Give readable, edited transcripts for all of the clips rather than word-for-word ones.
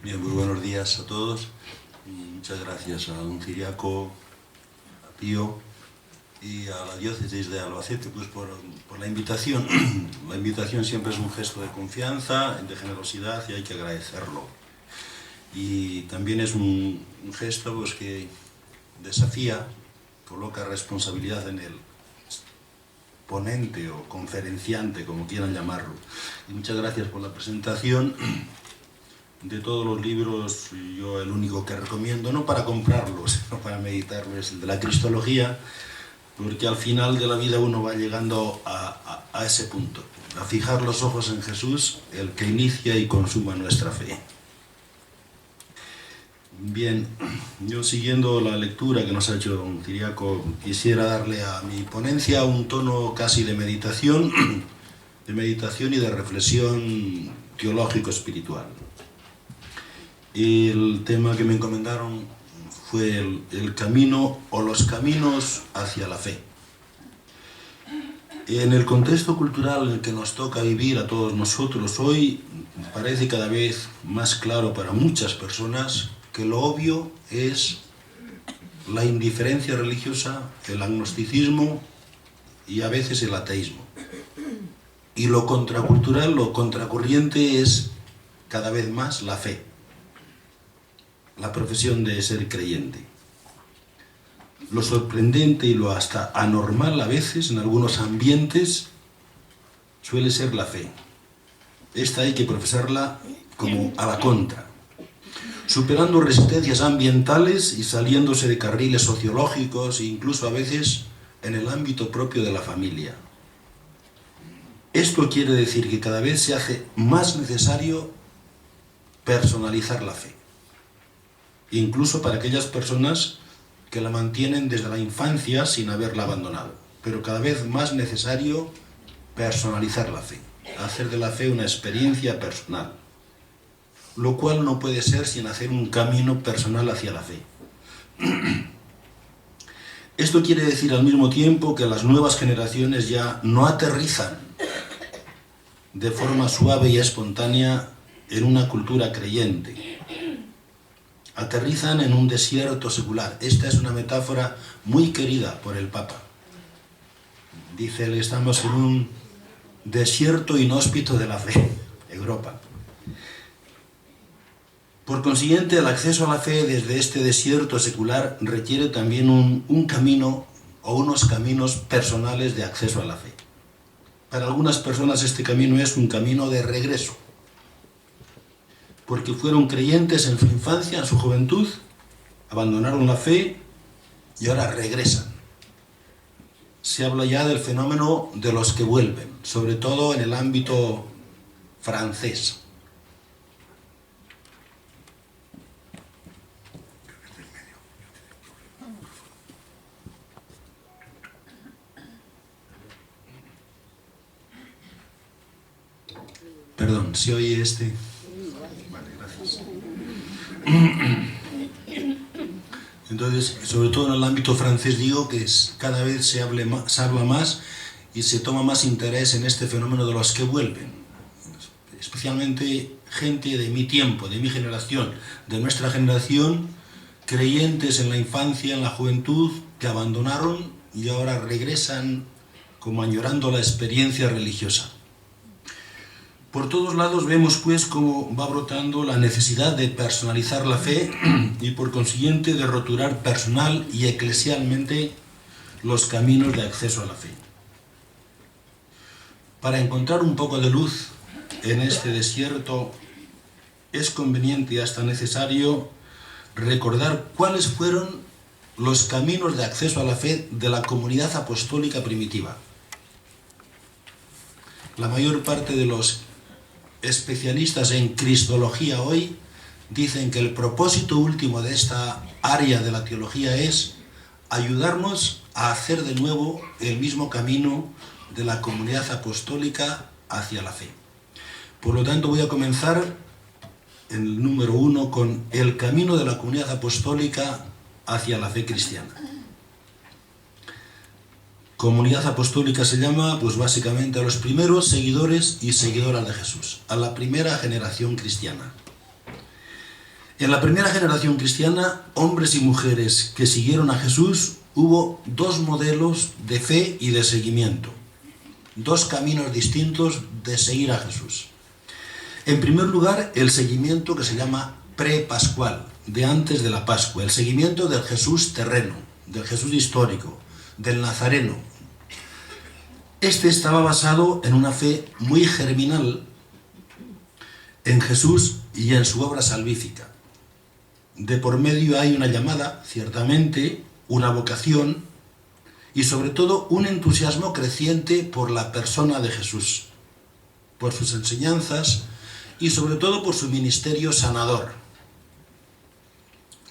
Bien, muy buenos días a todos. Muchas gracias a don Ciriaco, a Pío y a la diócesis de Albacete pues por la invitación. La invitación siempre es un gesto de confianza, de generosidad, y hay que agradecerlo. Y también es un gesto pues, que desafía, coloca responsabilidad en el ponente o conferenciante, como quieran llamarlo. Y muchas gracias por la presentación. De todos los libros, yo el único que recomiendo, no para comprarlos, sino para meditarlos, es el de la Cristología, porque al final de la vida uno va llegando a ese punto, a fijar los ojos en Jesús, el que inicia y consuma nuestra fe. Bien, yo siguiendo la lectura que nos ha hecho don Ciriaco, quisiera darle a mi ponencia un tono casi de meditación y de reflexión teológico-espiritual. El tema que me encomendaron fue el camino o los caminos hacia la fe. En el contexto cultural en el que nos toca vivir a todos nosotros hoy, parece cada vez más claro para muchas personas que lo obvio es la indiferencia religiosa, el agnosticismo y a veces el ateísmo. Y lo contracultural, lo contracorriente es cada vez más la fe, la profesión de ser creyente. Lo sorprendente y lo hasta anormal a veces en algunos ambientes suele ser la fe. Esta hay que profesarla como a la contra, superando resistencias ambientales y saliéndose de carriles sociológicos e incluso a veces en el ámbito propio de la familia. Esto quiere decir que cada vez se hace más necesario personalizar la fe, incluso para aquellas personas que la mantienen desde la infancia sin haberla abandonado, pero cada vez más necesario personalizar la fe, hacer de la fe una experiencia personal, lo cual no puede ser sin hacer un camino personal hacia la fe. Esto quiere decir al mismo tiempo que las nuevas generaciones ya no aterrizan de forma suave y espontánea en una cultura creyente. Aterrizan en un desierto secular. Esta es una metáfora muy querida por el Papa. Dice él, estamos en un desierto inhóspito de la fe, Europa. Por consiguiente, el acceso a la fe desde este desierto secular requiere también un camino o unos caminos personales de acceso a la fe. Para algunas personas este camino es un camino de regreso, porque fueron creyentes en su infancia, en su juventud, abandonaron la fe y ahora regresan. Se habla ya del fenómeno de los que vuelven, sobre todo en el ámbito francés. Perdón, ¿se oye este? Vale, gracias. Entonces, sobre todo en el ámbito francés digo que cada vez se habla más y se toma más interés en este fenómeno de los que vuelven. Especialmente gente de mi tiempo, de mi generación, de nuestra generación, creyentes en la infancia, en la juventud, que abandonaron y ahora regresan como añorando la experiencia religiosa. Por todos lados vemos pues cómo va brotando la necesidad de personalizar la fe y por consiguiente de roturar personal y eclesialmente los caminos de acceso a la fe. Para encontrar un poco de luz en este desierto es conveniente y hasta necesario recordar cuáles fueron los caminos de acceso a la fe de la comunidad apostólica primitiva. La mayor parte de los especialistas en cristología hoy dicen que el propósito último de esta área de la teología es ayudarnos a hacer de nuevo el mismo camino de la comunidad apostólica hacia la fe. Por lo tanto, voy a comenzar en el número 1 con el camino de la comunidad apostólica hacia la fe cristiana. Comunidad apostólica se llama, pues básicamente a los primeros seguidores y seguidoras de Jesús, a la primera generación cristiana. En la primera generación cristiana, hombres y mujeres que siguieron a Jesús, hubo dos modelos de fe y de seguimiento, dos caminos distintos de seguir a Jesús. En primer lugar, el seguimiento que se llama prepascual, de antes de la Pascua, el seguimiento del Jesús terreno, del Jesús histórico, del Nazareno. Este estaba basado en una fe muy germinal en Jesús y en su obra salvífica. De por medio hay una llamada, ciertamente, una vocación y sobre todo un entusiasmo creciente por la persona de Jesús, por sus enseñanzas y sobre todo por su ministerio sanador.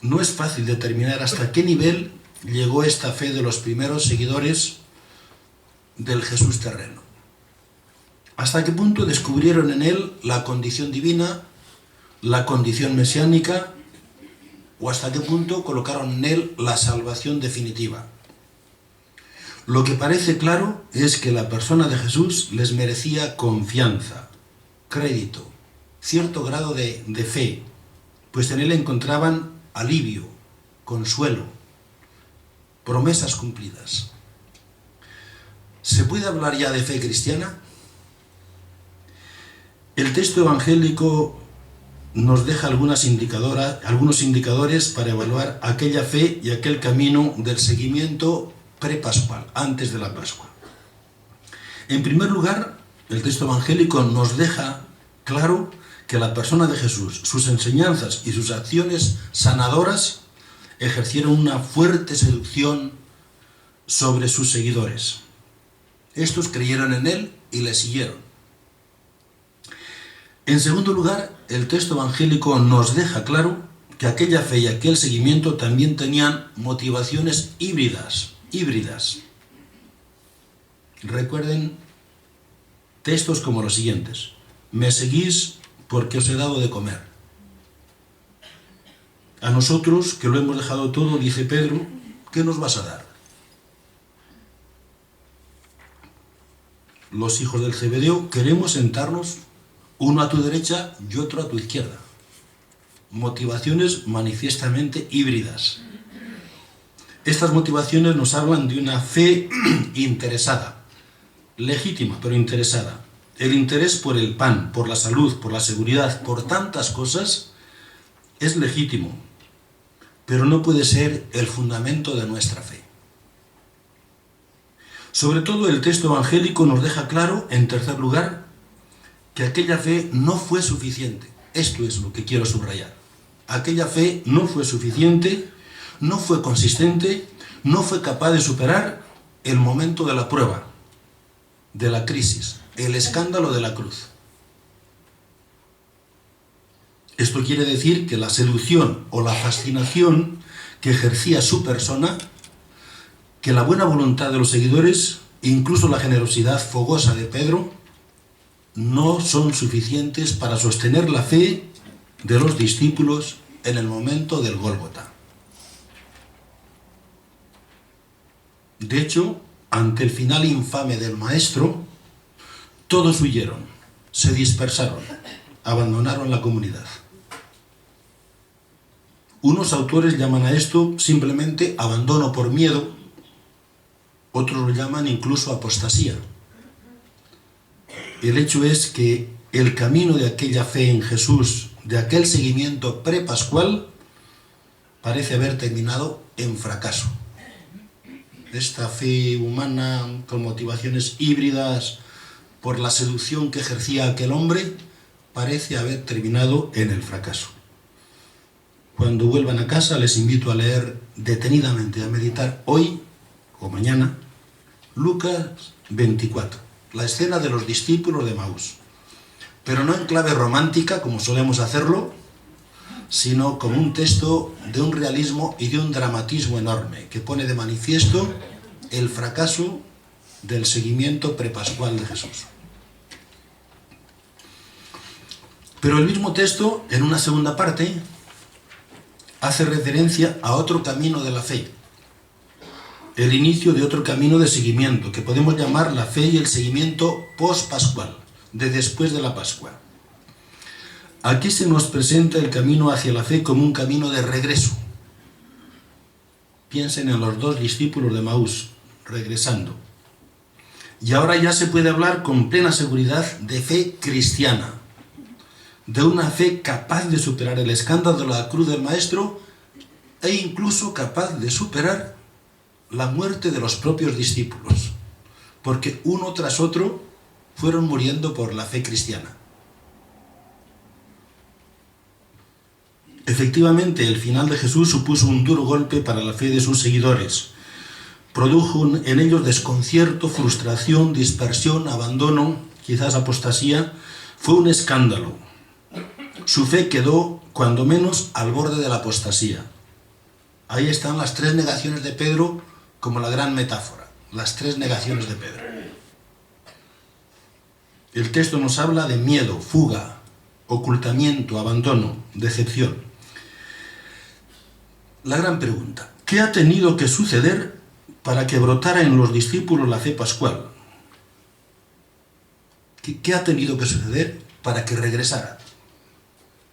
No es fácil determinar hasta qué nivel llegó esta fe de los primeros seguidores del Jesús terreno. Hasta qué punto descubrieron en él la condición divina, la condición mesiánica, o hasta qué punto colocaron en él la salvación definitiva. Lo que parece claro es que la persona de Jesús les merecía confianza, crédito, cierto grado de fe, pues en él encontraban alivio, consuelo, promesas cumplidas. ¿Se puede hablar ya de fe cristiana? El texto evangélico nos deja algunos indicadores para evaluar aquella fe y aquel camino del seguimiento prepascual, antes de la Pascua. En primer lugar, el texto evangélico nos deja claro que la persona de Jesús, sus enseñanzas y sus acciones sanadoras ejercieron una fuerte seducción sobre sus seguidores. Estos creyeron en él y le siguieron. En segundo lugar, el texto evangélico nos deja claro que aquella fe y aquel seguimiento también tenían motivaciones híbridas. Recuerden textos como los siguientes: me seguís porque os he dado de comer. A nosotros, que lo hemos dejado todo, dice Pedro, ¿qué nos vas a dar? Los hijos del Zebedeo queremos sentarnos uno a tu derecha y otro a tu izquierda. Motivaciones manifiestamente híbridas. Estas motivaciones nos hablan de una fe interesada, legítima pero interesada. El interés por el pan, por la salud, por la seguridad, por tantas cosas, es legítimo, pero no puede ser el fundamento de nuestra fe. Sobre todo el texto evangélico nos deja claro, en tercer lugar, que aquella fe no fue suficiente. Esto es lo que quiero subrayar. Aquella fe no fue suficiente, no fue consistente, no fue capaz de superar el momento de la prueba, de la crisis, el escándalo de la cruz. Esto quiere decir que la seducción o la fascinación que ejercía su persona, que la buena voluntad de los seguidores, incluso la generosidad fogosa de Pedro, no son suficientes para sostener la fe de los discípulos en el momento del Gólgota. De hecho, ante el final infame del Maestro, todos huyeron, se dispersaron, abandonaron la comunidad. Unos autores llaman a esto simplemente abandono por miedo, otros lo llaman incluso apostasía. El hecho es que el camino de aquella fe en Jesús, de aquel seguimiento prepascual, parece haber terminado en fracaso. Esta fe humana con motivaciones híbridas por la seducción que ejercía aquel hombre parece haber terminado en el fracaso. Cuando vuelvan a casa les invito a leer detenidamente, a meditar hoy o mañana Lucas 24, la escena de los discípulos de Emaús, pero no en clave romántica como solemos hacerlo, sino como un texto de un realismo y de un dramatismo enorme que pone de manifiesto el fracaso del seguimiento prepascual de Jesús. Pero el mismo texto, en una segunda parte, hace referencia a otro camino de la fe, el inicio de otro camino de seguimiento, que podemos llamar la fe y el seguimiento post-pascual, de después de la Pascua. Aquí se nos presenta el camino hacia la fe como un camino de regreso. Piensen en los 2 discípulos de Emaús, regresando. Y ahora ya se puede hablar con plena seguridad de fe cristiana, de una fe capaz de superar el escándalo de la cruz del Maestro e incluso capaz de superar la muerte de los propios discípulos, porque uno tras otro fueron muriendo por la fe cristiana. Efectivamente, el final de Jesús supuso un duro golpe para la fe de sus seguidores. Produjo en ellos desconcierto, frustración, dispersión, abandono, quizás apostasía. Fue un escándalo. Su fe quedó, cuando menos, al borde de la apostasía. Ahí están las 3 negaciones de Pedro como la gran metáfora. Las 3 negaciones de Pedro. El texto nos habla de miedo, fuga, ocultamiento, abandono, decepción. La gran pregunta: ¿qué ha tenido que suceder para que brotara en los discípulos la fe pascual? ¿Qué ha tenido que suceder para que regresara?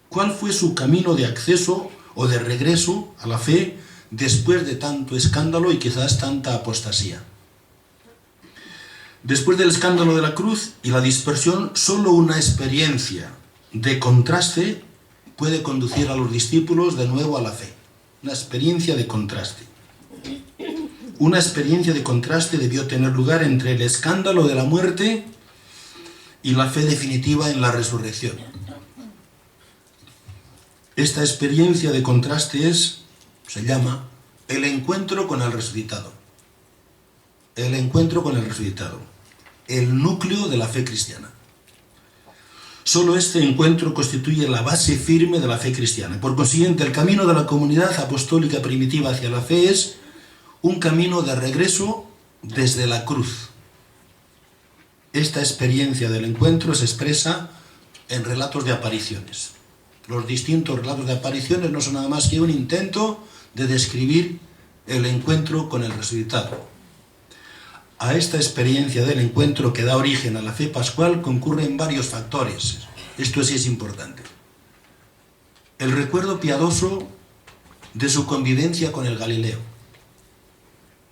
¿Cuál fue su camino de acceso o de regreso a la fe después de tanto escándalo y quizás tanta apostasía? Después del escándalo de la cruz y la dispersión, solo una experiencia de contraste puede conducir a los discípulos de nuevo a la fe. Una experiencia de contraste. Una experiencia de contraste debió tener lugar entre el escándalo de la muerte y la fe definitiva en la resurrección. Esta experiencia de contraste se llama el encuentro con el resucitado. El encuentro con el resucitado. El núcleo de la fe cristiana. Solo este encuentro constituye la base firme de la fe cristiana. Por consiguiente, el camino de la comunidad apostólica primitiva hacia la fe es un camino de regreso desde la cruz. Esta experiencia del encuentro se expresa en relatos de apariciones. Los distintos relatos de apariciones no son nada más que un intento de describir el encuentro con el resucitado. A esta experiencia del encuentro que da origen a la fe pascual concurren varios factores. Esto sí es importante. El recuerdo piadoso de su convivencia con el Galileo.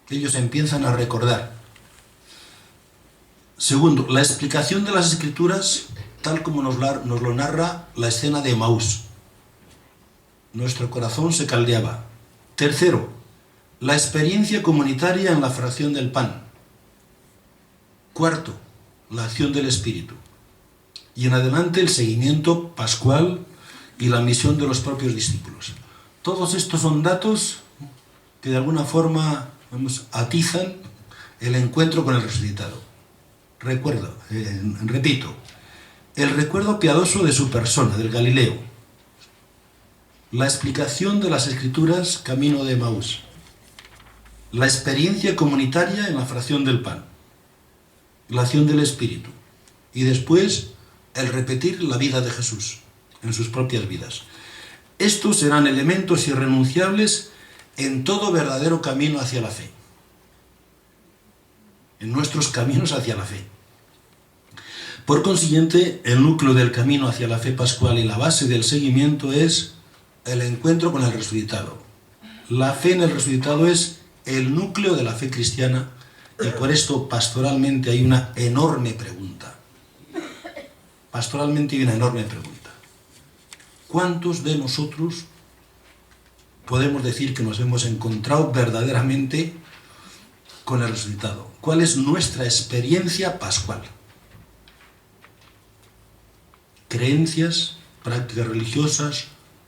Ellos empiezan a recordar. Segundo, la explicación de las Escrituras tal como nos lo narra la escena de Emaús. Nuestro corazón se caldeaba. Tercero, la experiencia comunitaria en la fracción del pan. Cuarto, la acción del Espíritu. Y en adelante el seguimiento pascual y la misión de los propios discípulos. Todos estos son datos que de alguna forma atizan el encuentro con el resucitado. Repito, el recuerdo piadoso de su persona, del Galileo. La explicación de las Escrituras, camino de Emaús. La experiencia comunitaria en la fracción del pan. La acción del Espíritu. Y después, el repetir la vida de Jesús en sus propias vidas. Estos serán elementos irrenunciables en todo verdadero camino hacia la fe. En nuestros caminos hacia la fe. Por consiguiente, el núcleo del camino hacia la fe pascual y la base del seguimiento es el encuentro con el resucitado. La fe en el resucitado es el núcleo de la fe cristiana y por esto pastoralmente hay una enorme pregunta. Pastoralmente hay una enorme pregunta. ¿Cuántos de nosotros podemos decir que nos hemos encontrado verdaderamente con el resucitado? ¿Cuál es nuestra experiencia pascual? Creencias, prácticas religiosas,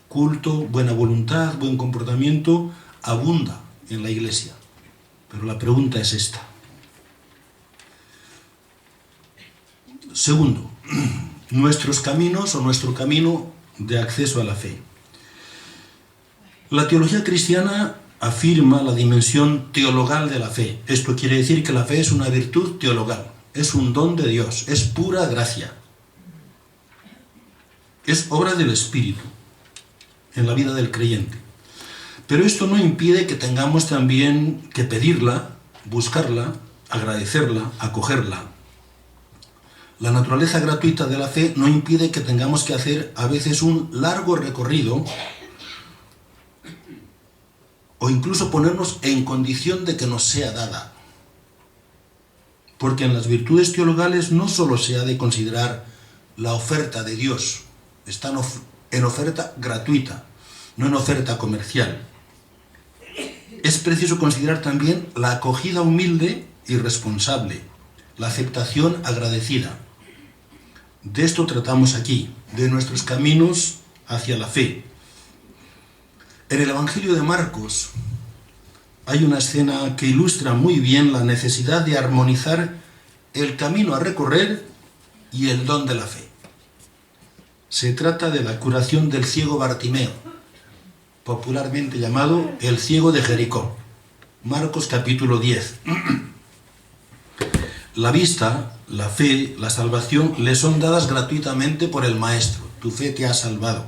culto, buena voluntad, buen comportamiento, abunda en la Iglesia. Pero la pregunta es esta. Segundo, nuestros caminos o nuestro camino de acceso a la fe. La teología cristiana afirma la dimensión teologal de la fe. Esto quiere decir que la fe es una virtud teologal, es un don de Dios, es pura gracia. Es obra del Espíritu en la vida del creyente. Pero esto no impide que tengamos también que pedirla buscarla, agradecerla, acogerla. La naturaleza gratuita de la fe no impide que tengamos que hacer a veces un largo recorrido o incluso ponernos en condición de que nos sea dada. Porque en las virtudes teologales no solo se ha de considerar la oferta de Dios, está en oferta gratuita, no en oferta comercial. Es preciso considerar también la acogida humilde y responsable, la aceptación agradecida. De esto tratamos aquí, de nuestros caminos hacia la fe. En el Evangelio de Marcos hay una escena que ilustra muy bien la necesidad de armonizar el camino a recorrer y el don de la fe. Se trata de la curación del ciego Bartimeo, popularmente llamado el ciego de Jericó. Marcos capítulo 10. La vista, la fe, la salvación le son dadas gratuitamente por el Maestro. Tu fe te ha salvado.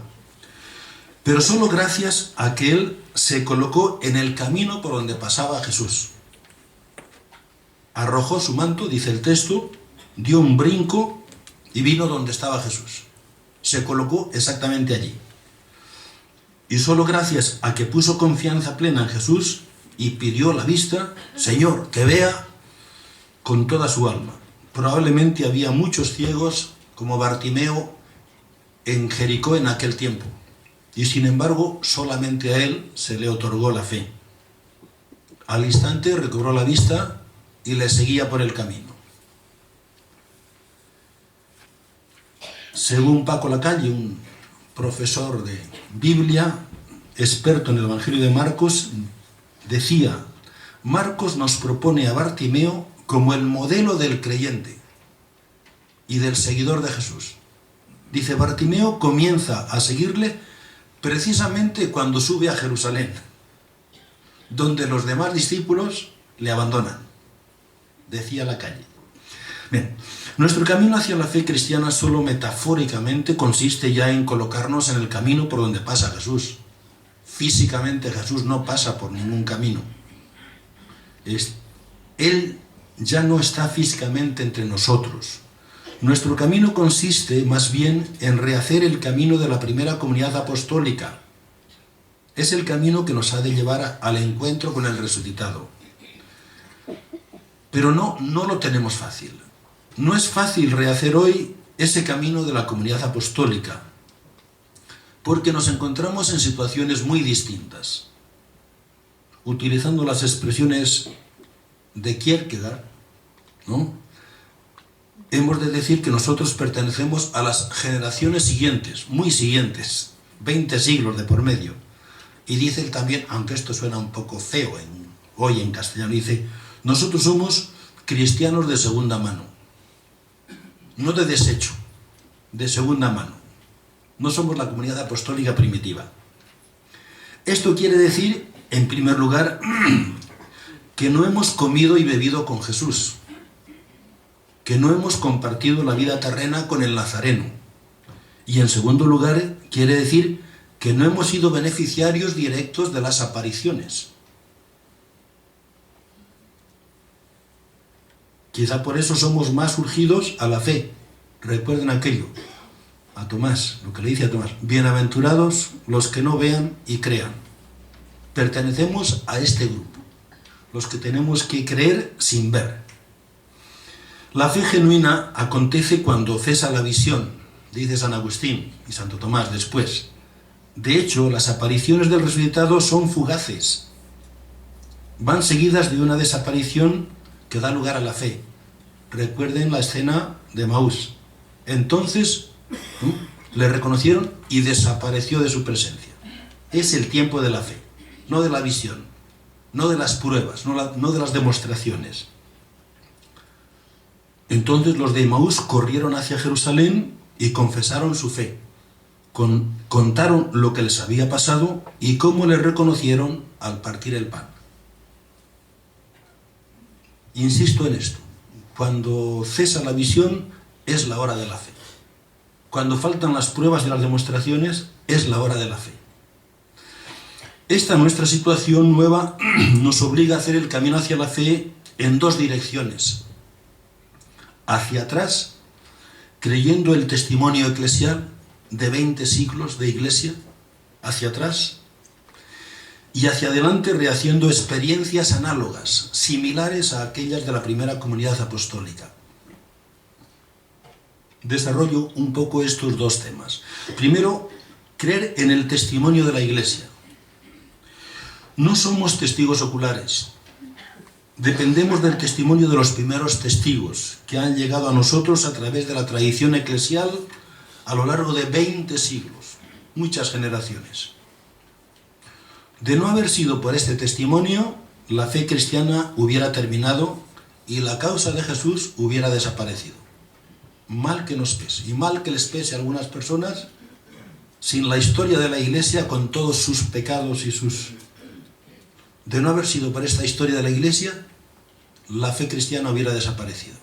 Pero solo gracias a que él se colocó en el camino por donde pasaba Jesús. Arrojó su manto, dice el texto, dio un brinco y vino donde estaba Jesús. Se colocó exactamente allí. Y solo gracias a que puso confianza plena en Jesús y pidió la vista, Señor, que vea, con toda su alma. Probablemente había muchos ciegos como Bartimeo en Jericó en aquel tiempo. Y sin embargo, solamente a él se le otorgó la fe. Al instante recobró la vista y le seguía por el camino. Según Paco Lacalle, un profesor de Biblia, experto en el Evangelio de Marcos, decía, Marcos nos propone a Bartimeo como el modelo del creyente y del seguidor de Jesús. Dice, Bartimeo comienza a seguirle precisamente cuando sube a Jerusalén, donde los demás discípulos le abandonan, decía Lacalle. Bien, nuestro camino hacia la fe cristiana solo metafóricamente consiste ya en colocarnos en el camino por donde pasa Jesús. Físicamente Jesús no pasa por ningún camino. Él ya no está físicamente entre nosotros. Nuestro camino consiste más bien en rehacer el camino de la primera comunidad apostólica. Es el camino que nos ha de llevar al encuentro con el resucitado. Pero no lo tenemos fácil. No es fácil rehacer hoy ese camino de la comunidad apostólica, porque nos encontramos en situaciones muy distintas. Utilizando las expresiones de Kierkegaard, ¿no? Hemos de decir que nosotros pertenecemos a las generaciones siguientes, muy siguientes, 20 siglos de por medio. Y dice él también, aunque esto suena un poco feo hoy en castellano, dice, nosotros somos cristianos de segunda mano, no de desecho, de segunda mano. No somos la comunidad apostólica primitiva. Esto quiere decir, en primer lugar, que no hemos comido y bebido con Jesús, que no hemos compartido la vida terrena con el Nazareno. Y en segundo lugar, quiere decir que no hemos sido beneficiarios directos de las apariciones. Quizá por eso somos más urgidos a la fe. Recuerden aquello, a Tomás, lo que le dice a Tomás, bienaventurados los que no vean y crean. Pertenecemos a este grupo, los que tenemos que creer sin ver. La fe genuina acontece cuando cesa la visión, dice San Agustín y Santo Tomás después. De hecho, las apariciones del resucitado son fugaces. Van seguidas de una desaparición que da lugar a la fe. Recuerden la escena de Maús. Entonces le reconocieron y desapareció de su presencia. Es el tiempo de la fe, no de la visión, no de las pruebas, no de las demostraciones. Entonces los de Emaús corrieron hacia Jerusalén y confesaron su fe. Contaron lo que les había pasado y cómo les reconocieron al partir el pan. Insisto en esto, cuando cesa la visión es la hora de la fe. Cuando faltan las pruebas y las demostraciones es la hora de la fe. Esta nuestra situación nueva nos obliga a hacer el camino hacia la fe en dos direcciones. Hacia atrás, creyendo el testimonio eclesial de 20 siglos de Iglesia, hacia atrás, y hacia adelante rehaciendo experiencias análogas, similares a aquellas de la primera comunidad apostólica. Desarrollo un poco estos dos temas. Primero, creer en el testimonio de la Iglesia. No somos testigos oculares. Dependemos del testimonio de los primeros testigos que han llegado a nosotros a través de la tradición eclesial a lo largo de 20 siglos, muchas generaciones. De no haber sido por este testimonio, la fe cristiana hubiera terminado y la causa de Jesús hubiera desaparecido. Mal que nos pese, y mal que les pese a algunas personas, sin la historia de la Iglesia, con todos sus pecados y sus... De no haber sido por esta historia de la Iglesia, la fe cristiana hubiera desaparecido.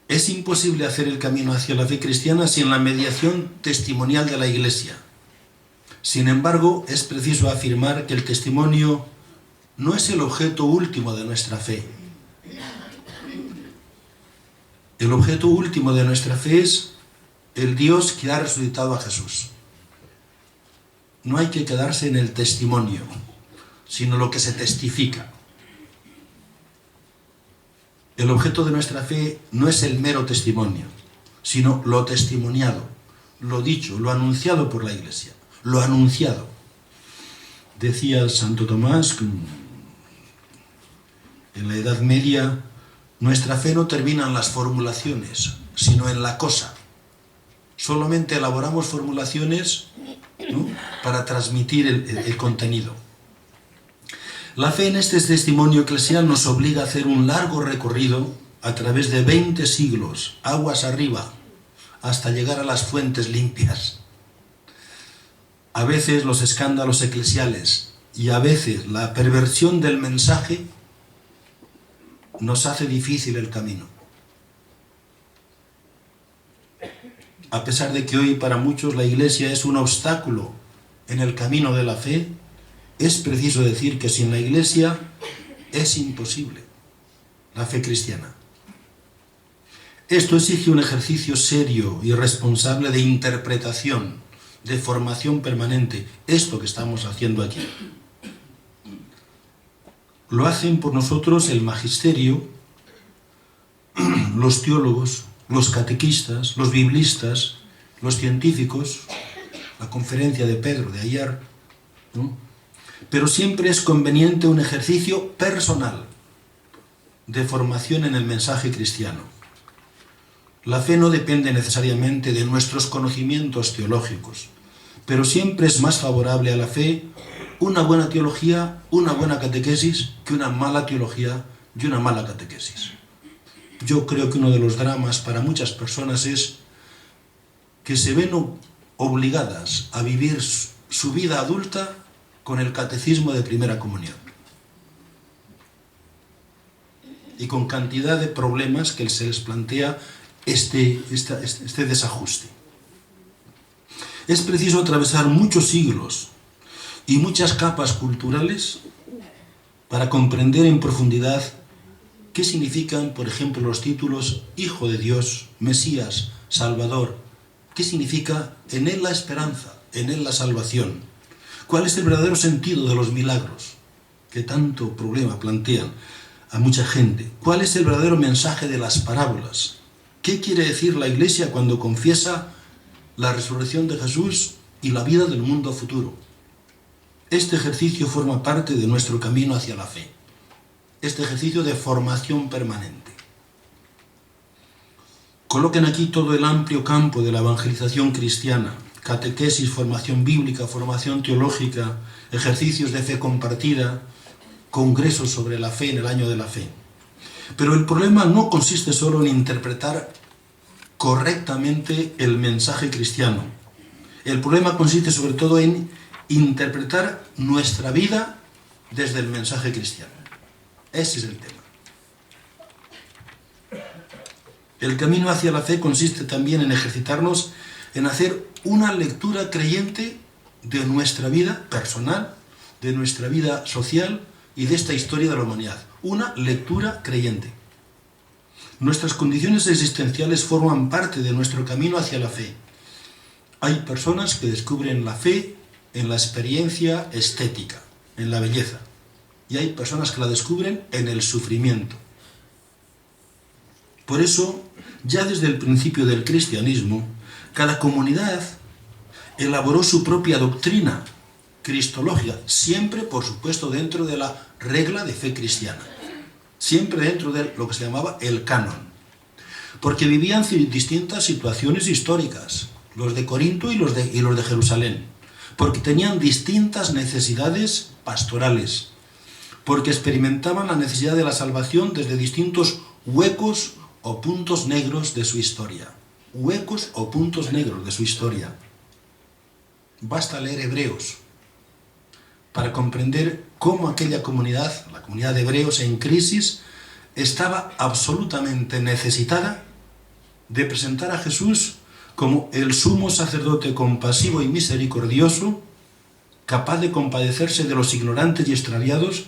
Es imposible hacer el camino hacia la fe cristiana sin la mediación testimonial de la Iglesia. Sin embargo, es preciso afirmar que el testimonio no es el objeto último de nuestra fe. El objeto último de nuestra fe es el Dios que ha resucitado a Jesús. No hay que quedarse en el testimonio, sino lo que se testifica. El objeto de nuestra fe no es el mero testimonio, sino lo testimoniado, lo dicho, lo anunciado por la Iglesia, lo anunciado. Decía Santo Tomás, en la Edad Media, nuestra fe no termina en las formulaciones, sino en la cosa. Solamente elaboramos formulaciones, ¿no?, para transmitir el contenido. La fe en este testimonio eclesial nos obliga a hacer un largo recorrido a través de 20 siglos, aguas arriba, hasta llegar a las fuentes limpias. A veces los escándalos eclesiales y a veces la perversión del mensaje nos hace difícil el camino. A pesar de que hoy para muchos la Iglesia es un obstáculo en el camino de la fe, es preciso decir que sin la Iglesia es imposible la fe cristiana. Esto exige un ejercicio serio y responsable de interpretación, de formación permanente, esto que estamos haciendo aquí. Lo hacen por nosotros el magisterio, los teólogos, los catequistas, los biblistas, los científicos, la conferencia de Pedro de ayer, ¿no? Pero siempre es conveniente un ejercicio personal de formación en el mensaje cristiano. La fe no depende necesariamente de nuestros conocimientos teológicos, pero siempre es más favorable a la fe una buena teología, una buena catequesis, que una mala teología y una mala catequesis. Yo creo que uno de los dramas para muchas personas es que se ven obligadas a vivir su vida adulta con el catecismo de primera comunión y con cantidad de problemas que se les plantea este desajuste. Es preciso atravesar muchos siglos y muchas capas culturales para comprender en profundidad qué significan, por ejemplo, los títulos Hijo de Dios, Mesías, Salvador. ¿Qué significa en él la esperanza, en él la salvación? ¿Cuál es el verdadero sentido de los milagros que tanto problema plantean a mucha gente? ¿Cuál es el verdadero mensaje de las parábolas? ¿Qué quiere decir la Iglesia cuando confiesa la resurrección de Jesús y la vida del mundo futuro? Este ejercicio forma parte de nuestro camino hacia la fe. Este ejercicio de formación permanente. Coloquen aquí todo el amplio campo de la evangelización cristiana: catequesis, formación bíblica, formación teológica, ejercicios de fe compartida, congresos sobre la fe en el año de la fe. Pero el problema no consiste solo en interpretar correctamente el mensaje cristiano. El problema consiste sobre todo en interpretar nuestra vida desde el mensaje cristiano. Ese es el tema. El camino hacia la fe consiste también en ejercitarnos en hacer una lectura creyente de nuestra vida personal, de nuestra vida social y de esta historia de la humanidad. Una lectura creyente. Nuestras condiciones existenciales forman parte de nuestro camino hacia la fe. Hay personas que descubren la fe en la experiencia estética, en la belleza. Y hay personas que la descubren en el sufrimiento. Por eso, ya desde el principio del cristianismo, cada comunidad elaboró su propia doctrina cristológica, siempre, por supuesto, dentro de la regla de fe cristiana, siempre dentro de lo que se llamaba el canon, porque vivían distintas situaciones históricas, los de Corinto y los de Jerusalén, porque tenían distintas necesidades pastorales, porque experimentaban la necesidad de la salvación desde distintos huecos o puntos negros de su historia. Huecos o puntos negros de su historia. Basta leer Hebreos para comprender cómo aquella comunidad, la comunidad de hebreos en crisis, estaba absolutamente necesitada de presentar a Jesús como el sumo sacerdote compasivo y misericordioso, capaz de compadecerse de los ignorantes y extraviados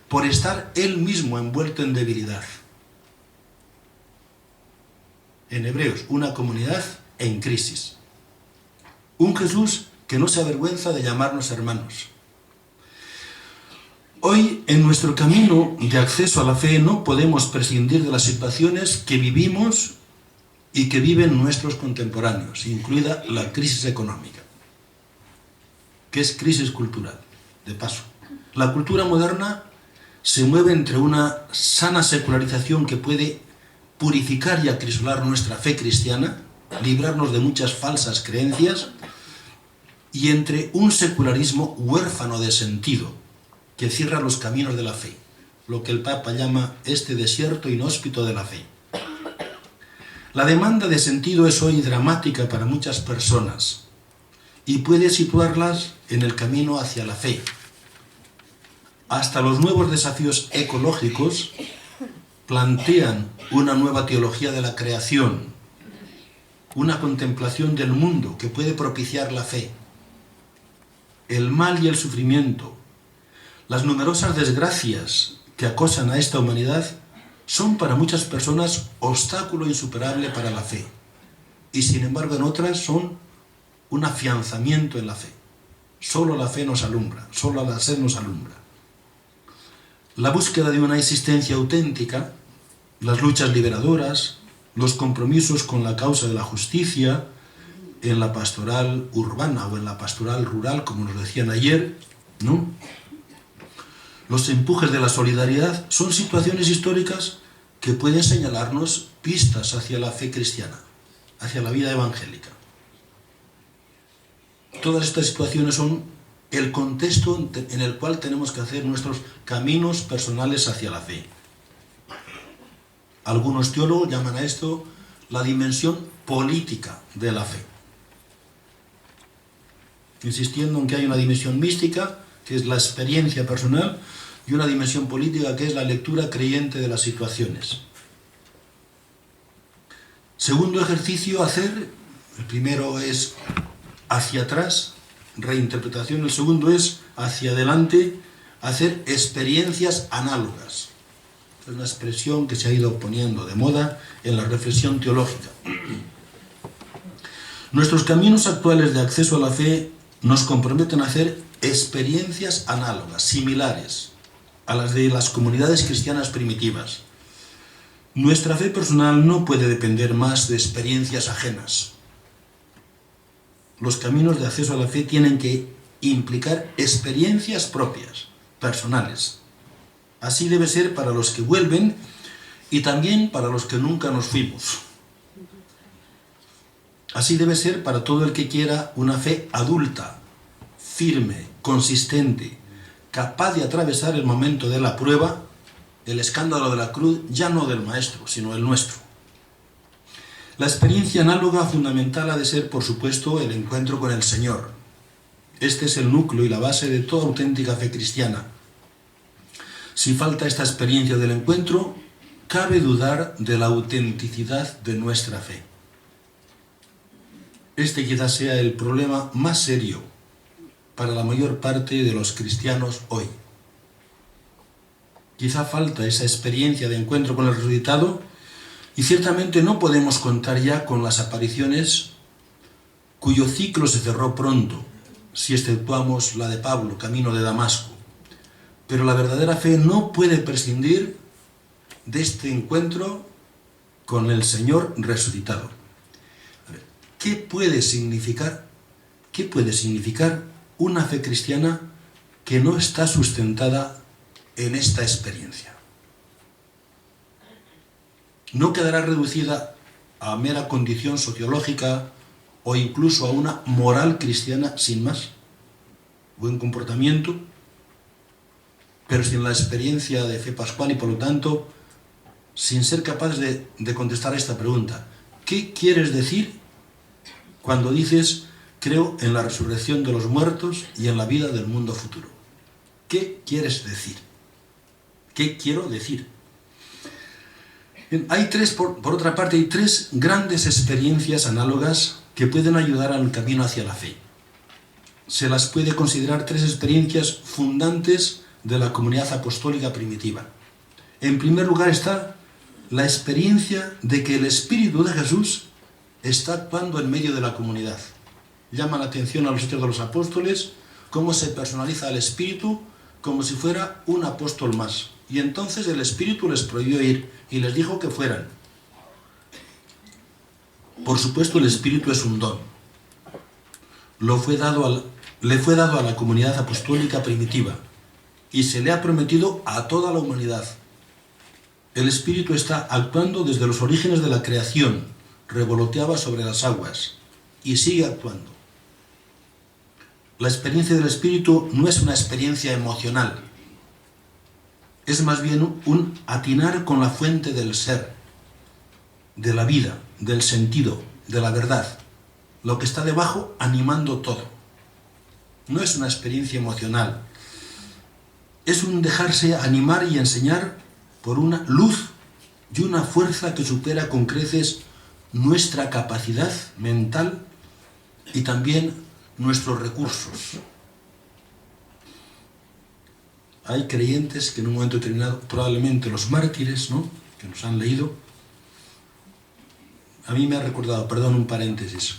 por estar él mismo envuelto en debilidad. En Hebreos, una comunidad en crisis. Un Jesús que no se avergüenza de llamarnos hermanos. Hoy, en nuestro camino de acceso a la fe, no podemos prescindir de las situaciones que vivimos y que viven nuestros contemporáneos, incluida la crisis económica, que es crisis cultural, de paso. La cultura moderna se mueve entre una sana secularización que puede purificar y acrisolar nuestra fe cristiana, librarnos de muchas falsas creencias, y entre un secularismo huérfano de sentido, que cierra los caminos de la fe, lo que el Papa llama este desierto inhóspito de la fe. La demanda de sentido es hoy dramática para muchas personas y puede situarlas en el camino hacia la fe. Hasta los nuevos desafíos ecológicos plantean una nueva teología de la creación, una contemplación del mundo que puede propiciar la fe. El mal y el sufrimiento, las numerosas desgracias que acosan a esta humanidad son para muchas personas obstáculo insuperable para la fe, y sin embargo en otras son un afianzamiento en la fe. Solo la fe nos alumbra, solo la sed nos alumbra. La búsqueda de una existencia auténtica, las luchas liberadoras, los compromisos con la causa de la justicia, en la pastoral urbana o en la pastoral rural, como nos decían ayer, ¿no? Los empujes de la solidaridad son situaciones históricas que pueden señalarnos pistas hacia la fe cristiana, hacia la vida evangélica. Todas estas situaciones son el contexto en el cual tenemos que hacer nuestros caminos personales hacia la fe. Algunos teólogos llaman a esto la dimensión política de la fe, insistiendo en que hay una dimensión mística, que es la experiencia personal, y una dimensión política, que es la lectura creyente de las situaciones. Segundo ejercicio a hacer, el primero es hacia atrás, reinterpretación, el segundo es hacia adelante, hacer experiencias análogas. Es una expresión que se ha ido poniendo de moda en la reflexión teológica. Nuestros caminos actuales de acceso a la fe nos comprometen a hacer experiencias análogas, similares a las de las comunidades cristianas primitivas. Nuestra fe personal no puede depender más de experiencias ajenas. Los caminos de acceso a la fe tienen que implicar experiencias propias, personales. Así debe ser para los que vuelven y también para los que nunca nos fuimos. Así debe ser para todo el que quiera una fe adulta, firme, consistente, capaz de atravesar el momento de la prueba, el escándalo de la cruz, ya no del maestro, sino el nuestro. La experiencia análoga fundamental ha de ser, por supuesto, el encuentro con el Señor. Este es el núcleo y la base de toda auténtica fe cristiana. Si falta esta experiencia del encuentro, cabe dudar de la autenticidad de nuestra fe. Este quizás sea el problema más serio para la mayor parte de los cristianos hoy. Quizá falta esa experiencia de encuentro con el resucitado y ciertamente no podemos contar ya con las apariciones cuyo ciclo se cerró pronto, si exceptuamos la de Pablo, camino de Damasco. Pero la verdadera fe no puede prescindir de este encuentro con el Señor resucitado. ¿Qué puede significar una fe cristiana que no está sustentada en esta experiencia? No quedará reducida a mera condición sociológica o incluso a una moral cristiana sin más. Buen comportamiento, pero sin la experiencia de fe pascual y por lo tanto sin ser capaz de contestar a esta pregunta. ¿Qué quieres decir cuando dices creo en la resurrección de los muertos y en la vida del mundo futuro? ¿Qué quieres decir? ¿Qué quiero decir? Por otra parte, hay tres grandes experiencias análogas que pueden ayudar al camino hacia la fe. Se las puede considerar tres experiencias fundantes de la comunidad apostólica primitiva. En primer lugar está la experiencia de que el Espíritu de Jesús está actuando en medio de la comunidad. Llama la atención a los Hechos de los Apóstoles cómo se personaliza el Espíritu como si fuera un apóstol más. Y entonces el Espíritu les prohibió ir y les dijo que fueran. Por supuesto, el Espíritu es un don. Le fue dado a la comunidad apostólica primitiva y se le ha prometido a toda la humanidad. El Espíritu está actuando desde los orígenes de la creación, revoloteaba sobre las aguas y sigue actuando. La experiencia del Espíritu no es una experiencia emocional, es más bien un atinar con la fuente del ser, de la vida, del sentido, de la verdad, lo que está debajo animando todo. No es una experiencia emocional, es un dejarse animar y enseñar por una luz y una fuerza que supera con creces nuestra capacidad mental y también nuestros recursos. Hay creyentes que en un momento determinado, probablemente los mártires, ¿no?, que nos han leído, a mí me ha recordado, perdón, un paréntesis,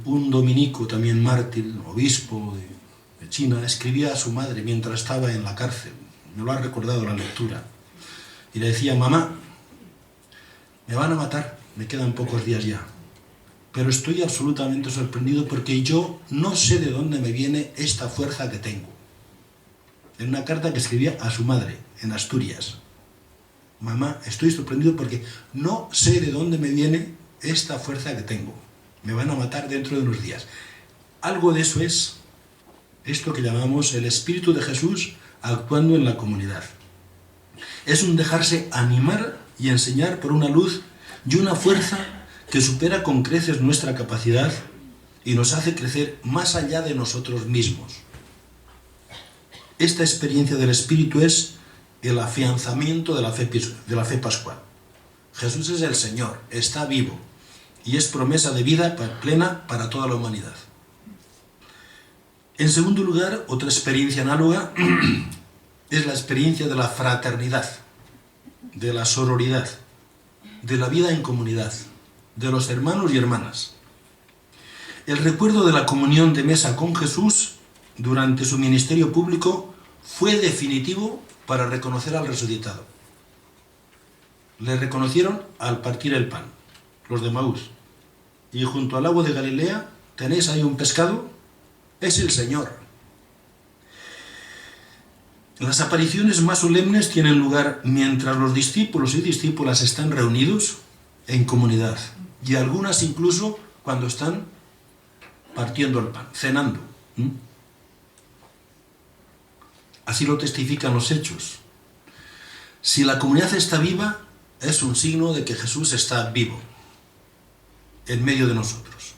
un dominico también mártir, obispo de China, escribía a su madre mientras estaba en la cárcel, me lo ha recordado la lectura, y le decía: mamá, me van a matar, me quedan pocos días ya, pero estoy absolutamente sorprendido porque yo no sé de dónde me viene esta fuerza que tengo. En una carta que escribía a su madre, en Asturias: mamá, estoy sorprendido porque no sé de dónde me viene esta fuerza que tengo. Me van a matar dentro de unos días. Algo de eso es esto que llamamos el Espíritu de Jesús actuando en la comunidad. Es un dejarse animar y enseñar por una luz y una fuerza que supera con creces nuestra capacidad y nos hace crecer más allá de nosotros mismos. Esta experiencia del Espíritu es el afianzamiento de la fe pascual. Jesús es el Señor, está vivo y es promesa de vida plena para toda la humanidad. En segundo lugar, otra experiencia análoga es la experiencia de la fraternidad, de la sororidad, de la vida en comunidad, de los hermanos y hermanas. El recuerdo de la comunión de mesa con Jesús durante su ministerio público fue definitivo para reconocer al resucitado. Le reconocieron al partir el pan, los de Maús. Y junto al lago de Galilea, ¿tenéis ahí un pescado? Es el Señor. Las apariciones más solemnes tienen lugar mientras los discípulos y discípulas están reunidos en comunidad. Y algunas incluso cuando están partiendo el pan, cenando. Así lo testifican los hechos. Si la comunidad está viva, es un signo de que Jesús está vivo en medio de nosotros.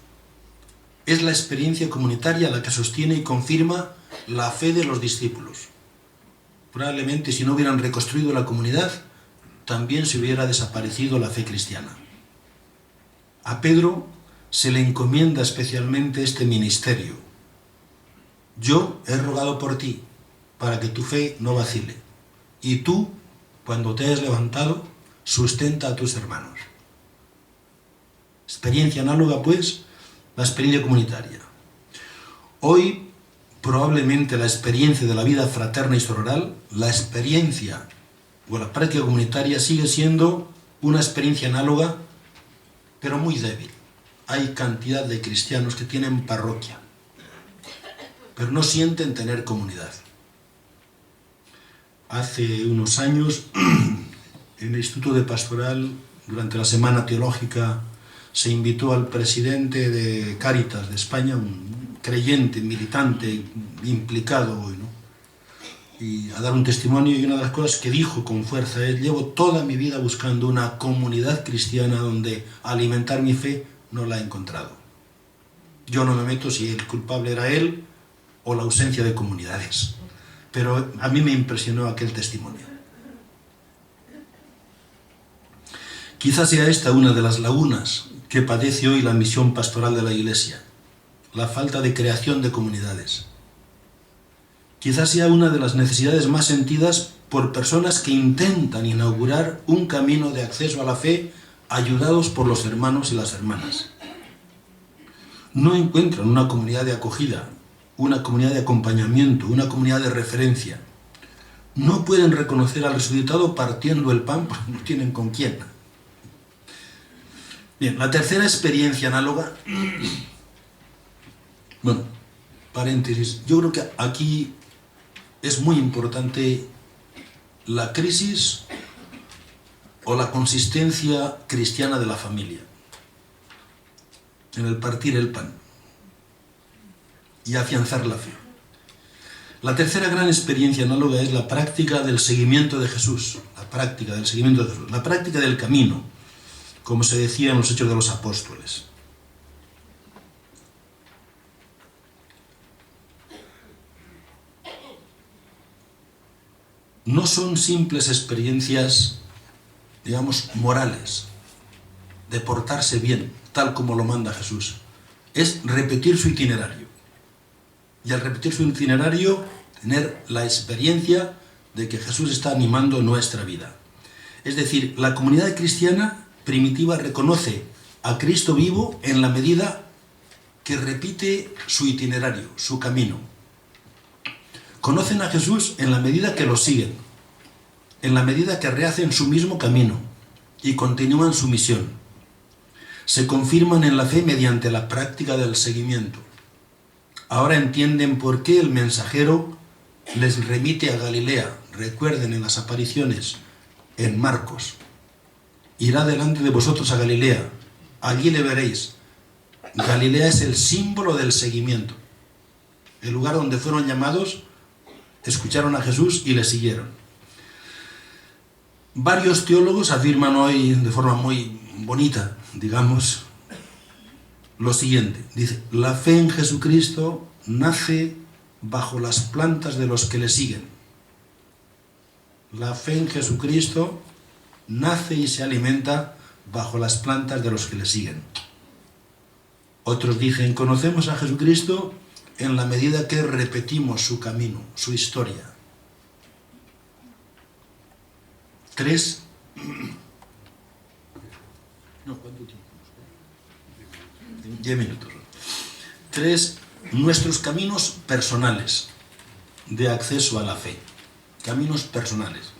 Es la experiencia comunitaria la que sostiene y confirma la fe de los discípulos. Probablemente si no hubieran reconstruido la comunidad, también se hubiera desaparecido la fe cristiana. A Pedro se le encomienda especialmente este ministerio. Yo he rogado por ti, para que tu fe no vacile. Y tú, cuando te hayas levantado, sustenta a tus hermanos. Experiencia análoga, pues, la experiencia comunitaria. Hoy, probablemente la experiencia de la vida fraterna y sororal, la experiencia o la práctica comunitaria sigue siendo una experiencia análoga, pero muy débil. Hay cantidad de cristianos que tienen parroquia, pero no sienten tener comunidad. Hace unos años, en el Instituto de Pastoral, durante la Semana Teológica, se invitó al presidente de Cáritas de España, un creyente, militante, implicado hoy, ¿no?, y a dar un testimonio, y una de las cosas que dijo con fuerza es: llevo toda mi vida buscando una comunidad cristiana donde alimentar mi fe, no la he encontrado. Yo no me meto si el culpable era él o la ausencia de comunidades, pero a mí me impresionó aquel testimonio. Quizás sea esta una de las lagunas que padece hoy la misión pastoral de la Iglesia, la falta de creación de comunidades. Quizás sea una de las necesidades más sentidas por personas que intentan inaugurar un camino de acceso a la fe ayudados por los hermanos y las hermanas. No encuentran una comunidad de acogida, una comunidad de acompañamiento, una comunidad de referencia. No pueden reconocer al resucitado partiendo el pan porque no tienen con quién. Bien, la tercera experiencia análoga, bueno, paréntesis, yo creo que aquí es muy importante la crisis o la consistencia cristiana de la familia en el partir el pan y afianzar la fe. La tercera gran experiencia análoga es la práctica del seguimiento de Jesús, la práctica del camino, como se decía en los Hechos de los Apóstoles. No son simples experiencias, digamos, morales, de portarse bien, tal como lo manda Jesús. Es repetir su itinerario. Y al repetir su itinerario, tener la experiencia de que Jesús está animando nuestra vida. Es decir, la comunidad cristiana primitiva reconoce a Cristo vivo en la medida que repite su itinerario, su camino. Conocen a Jesús en la medida que lo siguen, en la medida que rehacen su mismo camino y continúan su misión. Se confirman en la fe mediante la práctica del seguimiento. Ahora entienden por qué el mensajero les remite a Galilea. Recuerden en las apariciones en Marcos: irá delante de vosotros a Galilea, allí le veréis. Galilea es el símbolo del seguimiento, el lugar donde fueron llamados, escucharon a Jesús y le siguieron. Varios teólogos afirman hoy de forma muy bonita, digamos, lo siguiente. Dice: la fe en Jesucristo nace bajo las plantas de los que le siguen. La fe en Jesucristo nace y se alimenta bajo las plantas de los que le siguen. Otros dicen: conocemos a Jesucristo en la medida que repetimos su camino, su historia. 3. No, ¿cuánto tiempo? 10 minutos. 3. Nuestros caminos personales de acceso a la fe. Caminos personales.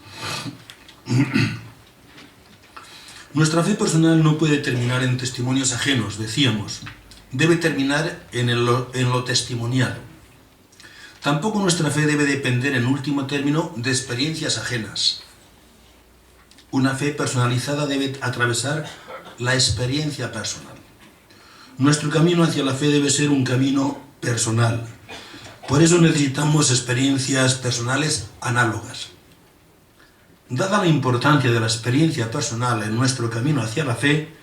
Nuestra fe personal no puede terminar en testimonios ajenos, decíamos. Debe terminar en lo testimonial. Tampoco nuestra fe debe depender, en último término, de experiencias ajenas. Una fe personalizada debe atravesar la experiencia personal. Nuestro camino hacia la fe debe ser un camino personal. Por eso necesitamos experiencias personales análogas. Dada la importancia de la experiencia personal en nuestro camino hacia la fe,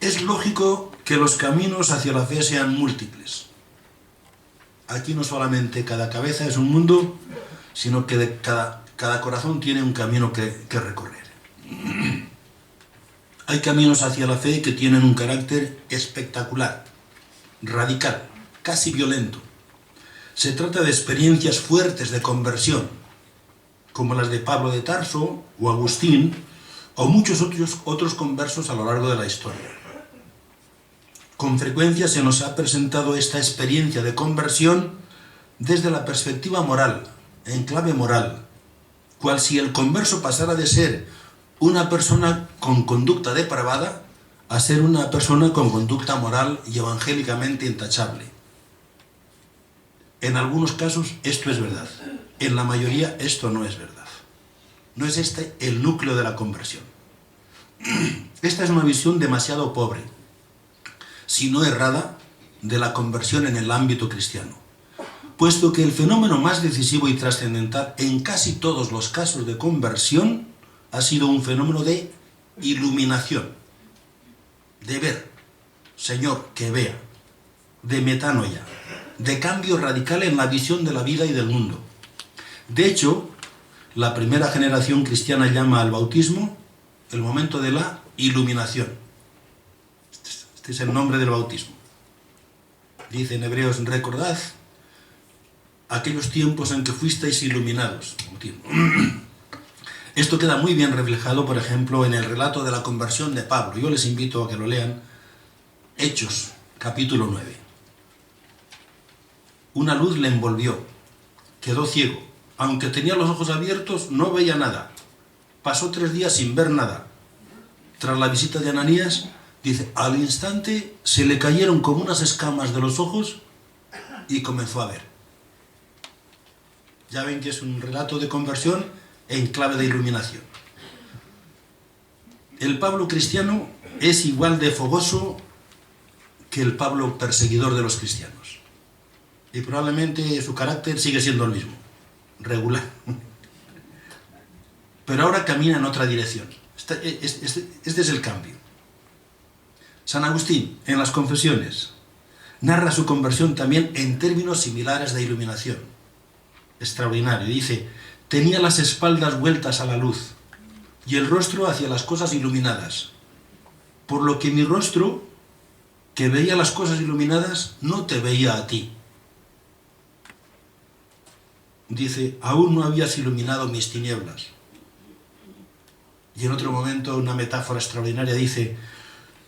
es lógico que los caminos hacia la fe sean múltiples. Aquí no solamente cada cabeza es un mundo, sino que cada corazón tiene un camino que recorrer. Hay caminos hacia la fe que tienen un carácter espectacular, radical, casi violento. Se trata de experiencias fuertes de conversión, como las de Pablo de Tarso o Agustín, o muchos otros conversos a lo largo de la historia. Con frecuencia se nos ha presentado esta experiencia de conversión desde la perspectiva moral, en clave moral, cual si el converso pasara de ser una persona con conducta depravada a ser una persona con conducta moral y evangélicamente intachable. En algunos casos esto es verdad, en la mayoría esto no es verdad. No es este el núcleo de la conversión. Esta es una visión demasiado pobre, si no errada, de la conversión en el ámbito cristiano, puesto que el fenómeno más decisivo y trascendental en casi todos los casos de conversión ha sido un fenómeno de iluminación, de ver, Señor, que vea, de metanoia, de cambio radical en la visión de la vida y del mundo. De hecho, la primera generación cristiana llama al bautismo el momento de la iluminación. Este es el nombre del bautismo. Dice en Hebreos, recordad aquellos tiempos en que fuisteis iluminados. Esto queda muy bien reflejado, por ejemplo, en el relato de la conversión de Pablo. Yo les invito a que lo lean. Hechos, capítulo 9. Una luz le envolvió, quedó ciego. Aunque tenía los ojos abiertos, no veía nada. Pasó 3 días sin ver nada. Tras la visita de Ananías, dice, al instante se le cayeron como unas escamas de los ojos y comenzó a ver. Ya ven que es un relato de conversión en clave de iluminación. El Pablo cristiano es igual de fogoso que el Pablo perseguidor de los cristianos. Y probablemente su carácter sigue siendo el mismo, regular. Pero ahora camina en otra dirección. Este es el cambio. San Agustín, en las Confesiones, narra su conversión también en términos similares de iluminación. Extraordinario. Dice, tenía las espaldas vueltas a la luz y el rostro hacia las cosas iluminadas, por lo que mi rostro, que veía las cosas iluminadas, no te veía a ti. Dice, aún no habías iluminado mis tinieblas. Y en otro momento, una metáfora extraordinaria, dice,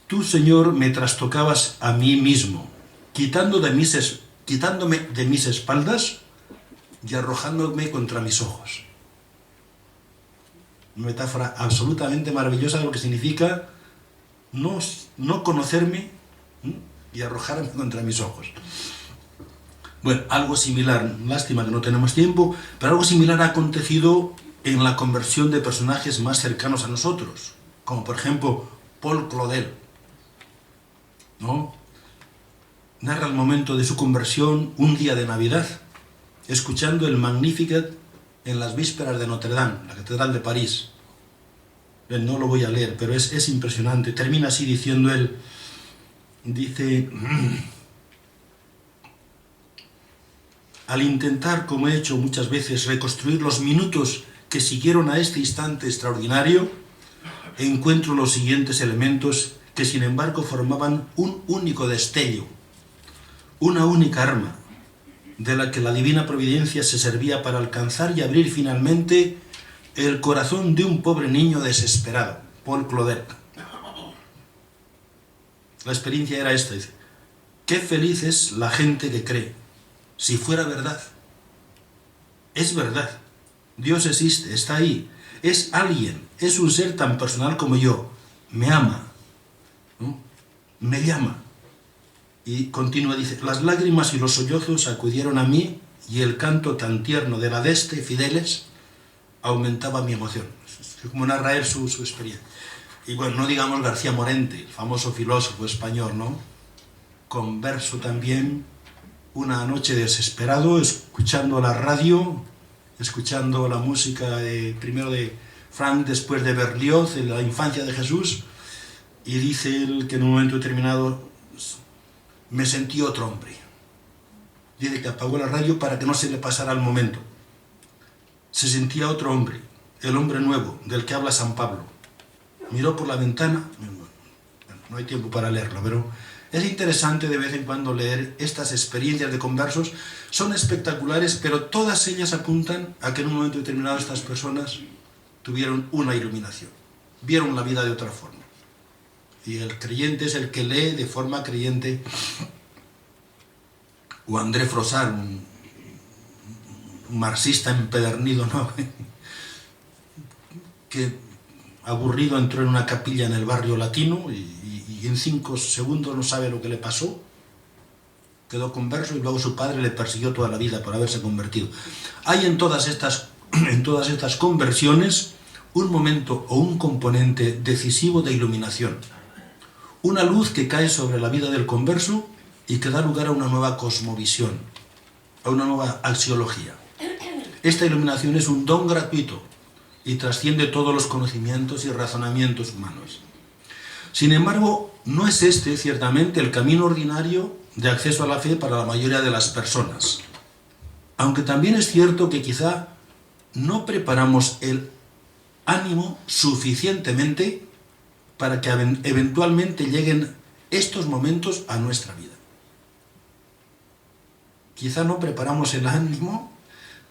tú, Señor, me trastocabas a mí mismo, quitándome de mis espaldas y arrojándome contra mis ojos. Una metáfora absolutamente maravillosa de lo que significa no conocerme y arrojarme contra mis ojos. Bueno, algo similar, lástima que no tenemos tiempo, pero algo similar ha acontecido en la conversión de personajes más cercanos a nosotros, como por ejemplo Paul Claudel, ¿no? Narra el momento de su conversión un día de Navidad, escuchando el Magnificat en las vísperas de Notre Dame, la catedral de París. No lo voy a leer, pero es impresionante. Termina así diciendo él, dice, al intentar, como he hecho muchas veces, reconstruir los minutos que siguieron a este instante extraordinario, encuentro los siguientes elementos que sin embargo formaban un único destello, una única arma, de la que la divina providencia se servía para alcanzar y abrir finalmente el corazón de un pobre niño desesperado, Paul Claudel. La experiencia era esta, dice, qué feliz es la gente que cree, si fuera verdad. Es verdad, Dios existe, está ahí, es alguien, es un ser tan personal como yo, me ama, ¿no? Me llama. Y continúa, dice, las lágrimas y los sollozos acudieron a mí y el canto tan tierno de la deste Fideles aumentaba mi emoción. Es como narra él su experiencia. Y bueno, no digamos García Morente, el famoso filósofo español, ¿no? Converso también, una noche desesperado, escuchando la radio, escuchando la música primero de Frank, después de Berlioz, en la infancia de Jesús, y dice él que en un momento determinado me sentí otro hombre. Dice que apagó la radio para que no se le pasara el momento. Se sentía otro hombre, el hombre nuevo, del que habla San Pablo. Miró por la ventana, no hay tiempo para leerlo, pero Es interesante de vez en cuando leer estas experiencias de conversos. Son espectaculares, pero todas ellas apuntan a que en un momento determinado estas personas tuvieron una iluminación, vieron la vida de otra forma. Y el creyente es el que lee de forma creyente. O André Frossard, un marxista empedernido, ¿no? Que aburrido entró en una capilla en el barrio latino y en 5 segundos no sabe lo que le pasó. Quedó converso y luego su padre le persiguió toda la vida por haberse convertido. Hay en todas estas conversiones un momento o un componente decisivo de iluminación. Una luz que cae sobre la vida del converso y que da lugar a una nueva cosmovisión, a una nueva axiología. Esta iluminación es un don gratuito y trasciende todos los conocimientos y razonamientos humanos. Sin embargo, no es este, ciertamente, el camino ordinario de acceso a la fe para la mayoría de las personas. Aunque también es cierto que quizá no preparamos el ánimo suficientemente para que eventualmente lleguen estos momentos a nuestra vida. Quizá no preparamos el ánimo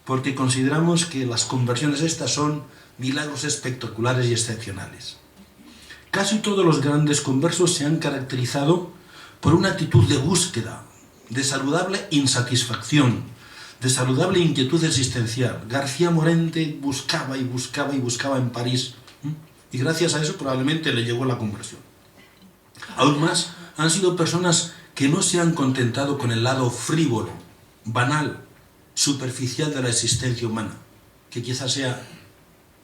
porque consideramos que las conversiones estas son milagros espectaculares y excepcionales. Casi todos los grandes conversos se han caracterizado por una actitud de búsqueda, de saludable insatisfacción, de saludable inquietud existencial. García Morente buscaba y buscaba y buscaba en París, y gracias a eso probablemente le llegó la conversión. Aún más, han sido personas que no se han contentado con el lado frívolo, banal, superficial de la existencia humana, que quizás sea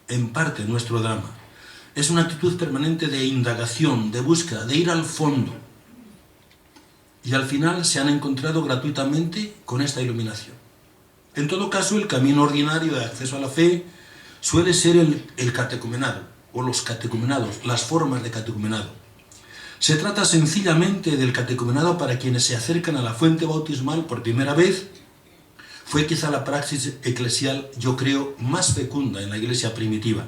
en parte nuestro drama. Es una actitud permanente de indagación, de búsqueda, de ir al fondo. Y al final se han encontrado gratuitamente con esta iluminación. En todo caso, el camino ordinario de acceso a la fe suele ser el catecumenado, o los catecumenados, las formas de catecumenado. Se trata sencillamente del catecumenado para quienes se acercan a la fuente bautismal por primera vez. Fue quizá la praxis eclesial, yo creo, más fecunda en la iglesia primitiva,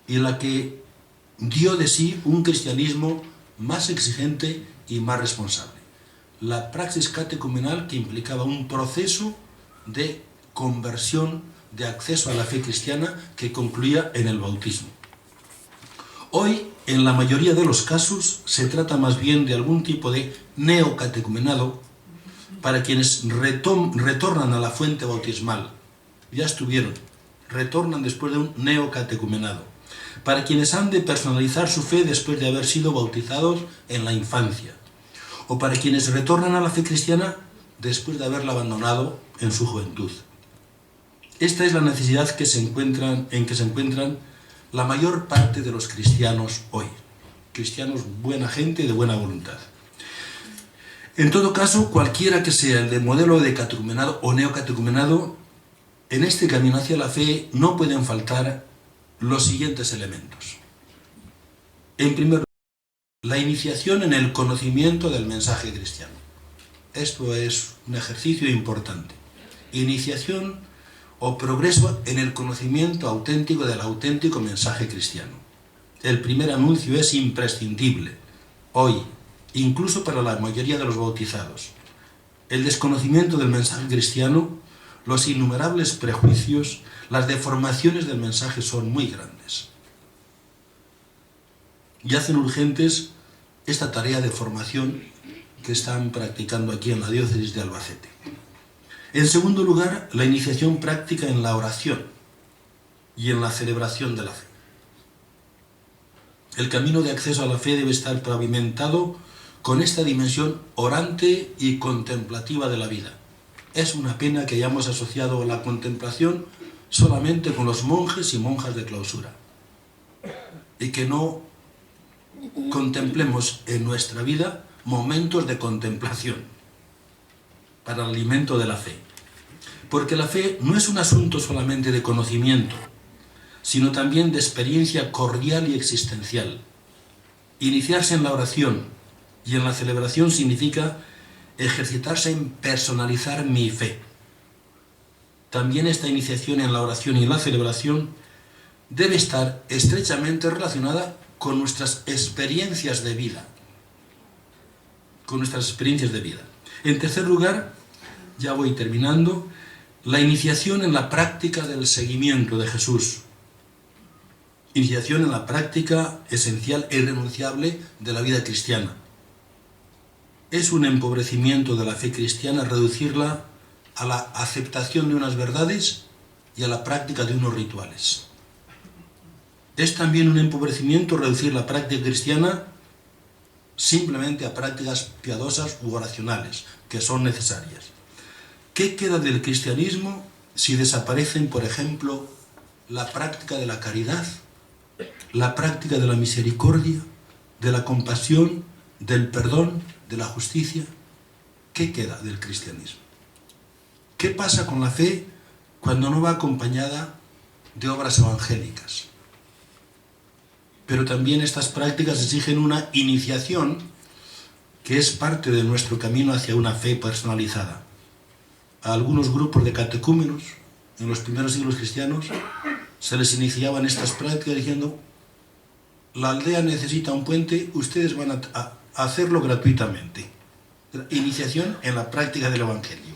y en la que dio de sí un cristianismo más exigente y más responsable. La praxis catecumenal, que implicaba un proceso de conversión, de acceso a la fe cristiana, que concluía en el bautismo. Hoy, en la mayoría de los casos, se trata más bien de algún tipo de neocatecumenado para quienes retornan a la fuente bautismal. Ya estuvieron, retornan después de un neocatecumenado. Para quienes han de personalizar su fe después de haber sido bautizados en la infancia. O para quienes retornan a la fe cristiana después de haberla abandonado en su juventud. Esta es la necesidad en que se encuentran la mayor parte de los cristianos hoy. Cristianos buena gente, de buena voluntad. En todo caso, cualquiera que sea el de modelo de catecumenado o neocatecumenado, en este camino hacia la fe no pueden faltar los siguientes elementos. En primer lugar, la iniciación en el conocimiento del mensaje cristiano. Esto es un ejercicio importante. Iniciación o progreso en el conocimiento auténtico del auténtico mensaje cristiano. El primer anuncio es imprescindible, hoy, incluso para la mayoría de los bautizados. El desconocimiento del mensaje cristiano, los innumerables prejuicios, las deformaciones del mensaje son muy grandes. Y hacen urgentes esta tarea de formación que están practicando aquí en la diócesis de Albacete. En segundo lugar, la iniciación práctica en la oración y en la celebración de la fe. El camino de acceso a la fe debe estar pavimentado con esta dimensión orante y contemplativa de la vida. Es una pena que hayamos asociado la contemplación solamente con los monjes y monjas de clausura y que no contemplemos en nuestra vida momentos de contemplación para el alimento de la fe. Porque la fe no es un asunto solamente de conocimiento, sino también de experiencia cordial y existencial. Iniciarse en la oración y en la celebración significa ejercitarse en personalizar mi fe. También esta iniciación en la oración y en la celebración debe estar estrechamente relacionada con nuestras experiencias de vida. con nuestras experiencias de vida. En tercer lugar, ya voy terminando, la iniciación en la práctica del seguimiento de Jesús. Iniciación en la práctica esencial e irrenunciable de la vida cristiana. Es un empobrecimiento de la fe cristiana reducirla a la aceptación de unas verdades y a la práctica de unos rituales. Es también un empobrecimiento reducir la práctica cristiana simplemente a prácticas piadosas u oracionales, que son necesarias. ¿Qué queda del cristianismo si desaparecen, por ejemplo, la práctica de la caridad, la práctica de la misericordia, de la compasión, del perdón, de la justicia? ¿Qué queda del cristianismo? ¿Qué pasa con la fe cuando no va acompañada de obras evangélicas? Pero también estas prácticas exigen una iniciación que es parte de nuestro camino hacia una fe personalizada. A algunos grupos de catecúmenos en los primeros siglos cristianos se les iniciaban estas prácticas diciendo: la aldea necesita un puente, ustedes van a hacerlo gratuitamente. Iniciación en la práctica del Evangelio.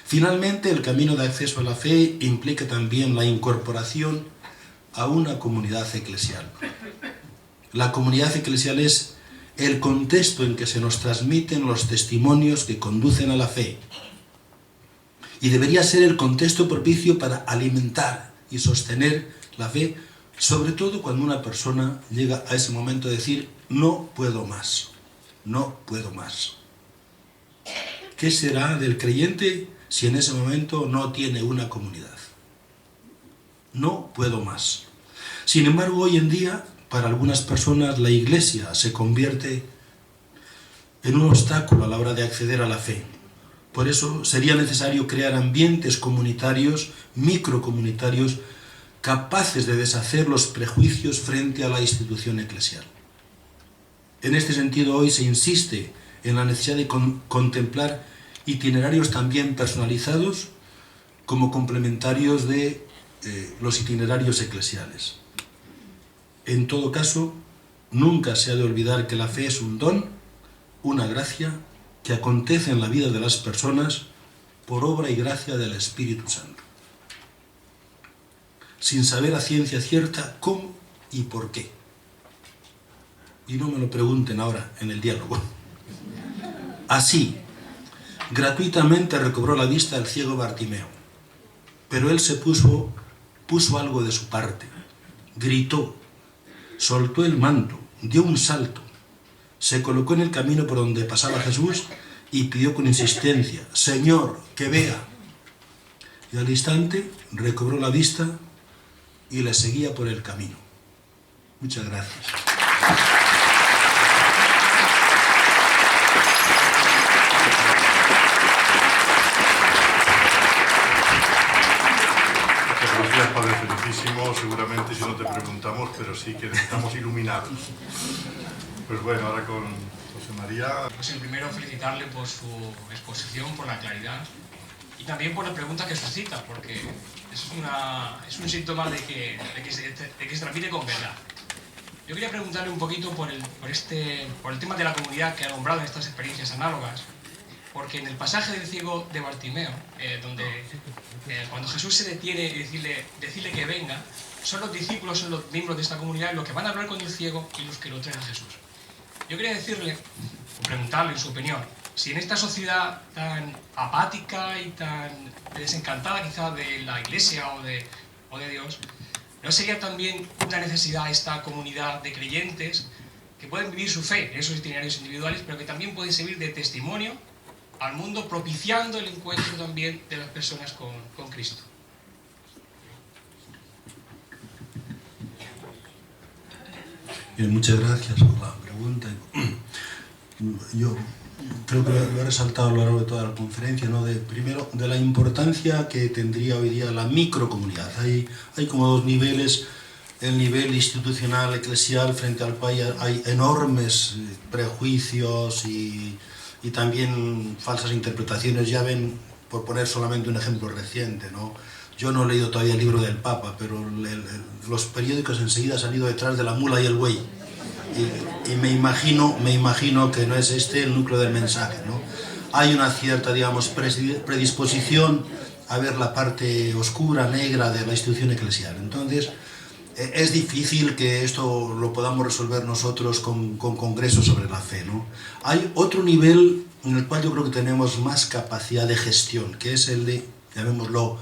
Finalmente, el camino de acceso a la fe implica también la incorporación a una comunidad eclesial. La comunidad eclesial es el contexto en que se nos transmiten los testimonios que conducen a la fe. Y debería ser el contexto propicio para alimentar y sostener la fe, sobre todo cuando una persona llega a ese momento de decir: no puedo más, no puedo más. ¿Qué será del creyente si en ese momento no tiene una comunidad? No puedo más. Sin embargo, hoy en día, para algunas personas, la Iglesia se convierte en un obstáculo a la hora de acceder a la fe. Por eso sería necesario crear ambientes comunitarios, microcomunitarios, capaces de deshacer los prejuicios frente a la institución eclesial. En este sentido, hoy se insiste en la necesidad de contemplar itinerarios también personalizados como complementarios de los itinerarios eclesiales. En todo caso, nunca se ha de olvidar que la fe es un don, una gracia que acontece en la vida de las personas por obra y gracia del Espíritu Santo, sin saber a ciencia cierta cómo y por qué. Y no me lo pregunten ahora en el diálogo. Así, gratuitamente recobró la vista el ciego Bartimeo, pero él se puso algo de su parte, gritó, soltó el manto, dio un salto, se colocó en el camino por donde pasaba Jesús y pidió con insistencia: Señor, que vea. Y al instante recobró la vista y le seguía por el camino. Muchas gracias. Gracias, Padre Felicísimo. Seguramente si no te preguntamos, pero sí que estamos iluminados. Pues bueno, ahora con José María. Pues el primero, felicitarle por su exposición, por la claridad y también por la pregunta que suscita, porque es un síntoma de que se transmite con verdad. Yo quería preguntarle un poquito por el tema de la comunidad que ha nombrado en estas experiencias análogas, porque en el pasaje del ciego de Bartimeo, cuando Jesús se detiene y decirle que venga, son los discípulos, son los miembros de esta comunidad los que van a hablar con el ciego y los que lo traen a Jesús. Yo quería decirle, o preguntarle en su opinión, si en esta sociedad tan apática y tan desencantada quizá de la Iglesia o de Dios, ¿no sería también una necesidad esta comunidad de creyentes que pueden vivir su fe en esos itinerarios individuales, pero que también pueden servir de testimonio al mundo, propiciando el encuentro también de las personas con Cristo? Bien, muchas gracias por la pregunta. Yo creo que lo he resaltado a lo largo de toda la conferencia, ¿no? Primero, de la importancia que tendría hoy día la microcomunidad. Hay como dos niveles: el nivel institucional, eclesial, frente al cual hay enormes prejuicios y también falsas interpretaciones. Ya ven, por poner solamente un ejemplo reciente, ¿no? Yo no he leído todavía el libro del Papa, pero los periódicos enseguida han ido detrás de la mula y el buey. y me imagino que no es este el núcleo del mensaje, ¿no? Hay una cierta, digamos, predisposición a ver la parte oscura, negra de la institución eclesial. Entonces, es difícil que esto lo podamos resolver nosotros con congresos sobre la fe, ¿no? Hay otro nivel en el cual yo creo que tenemos más capacidad de gestión, que es el de, llamémoslo,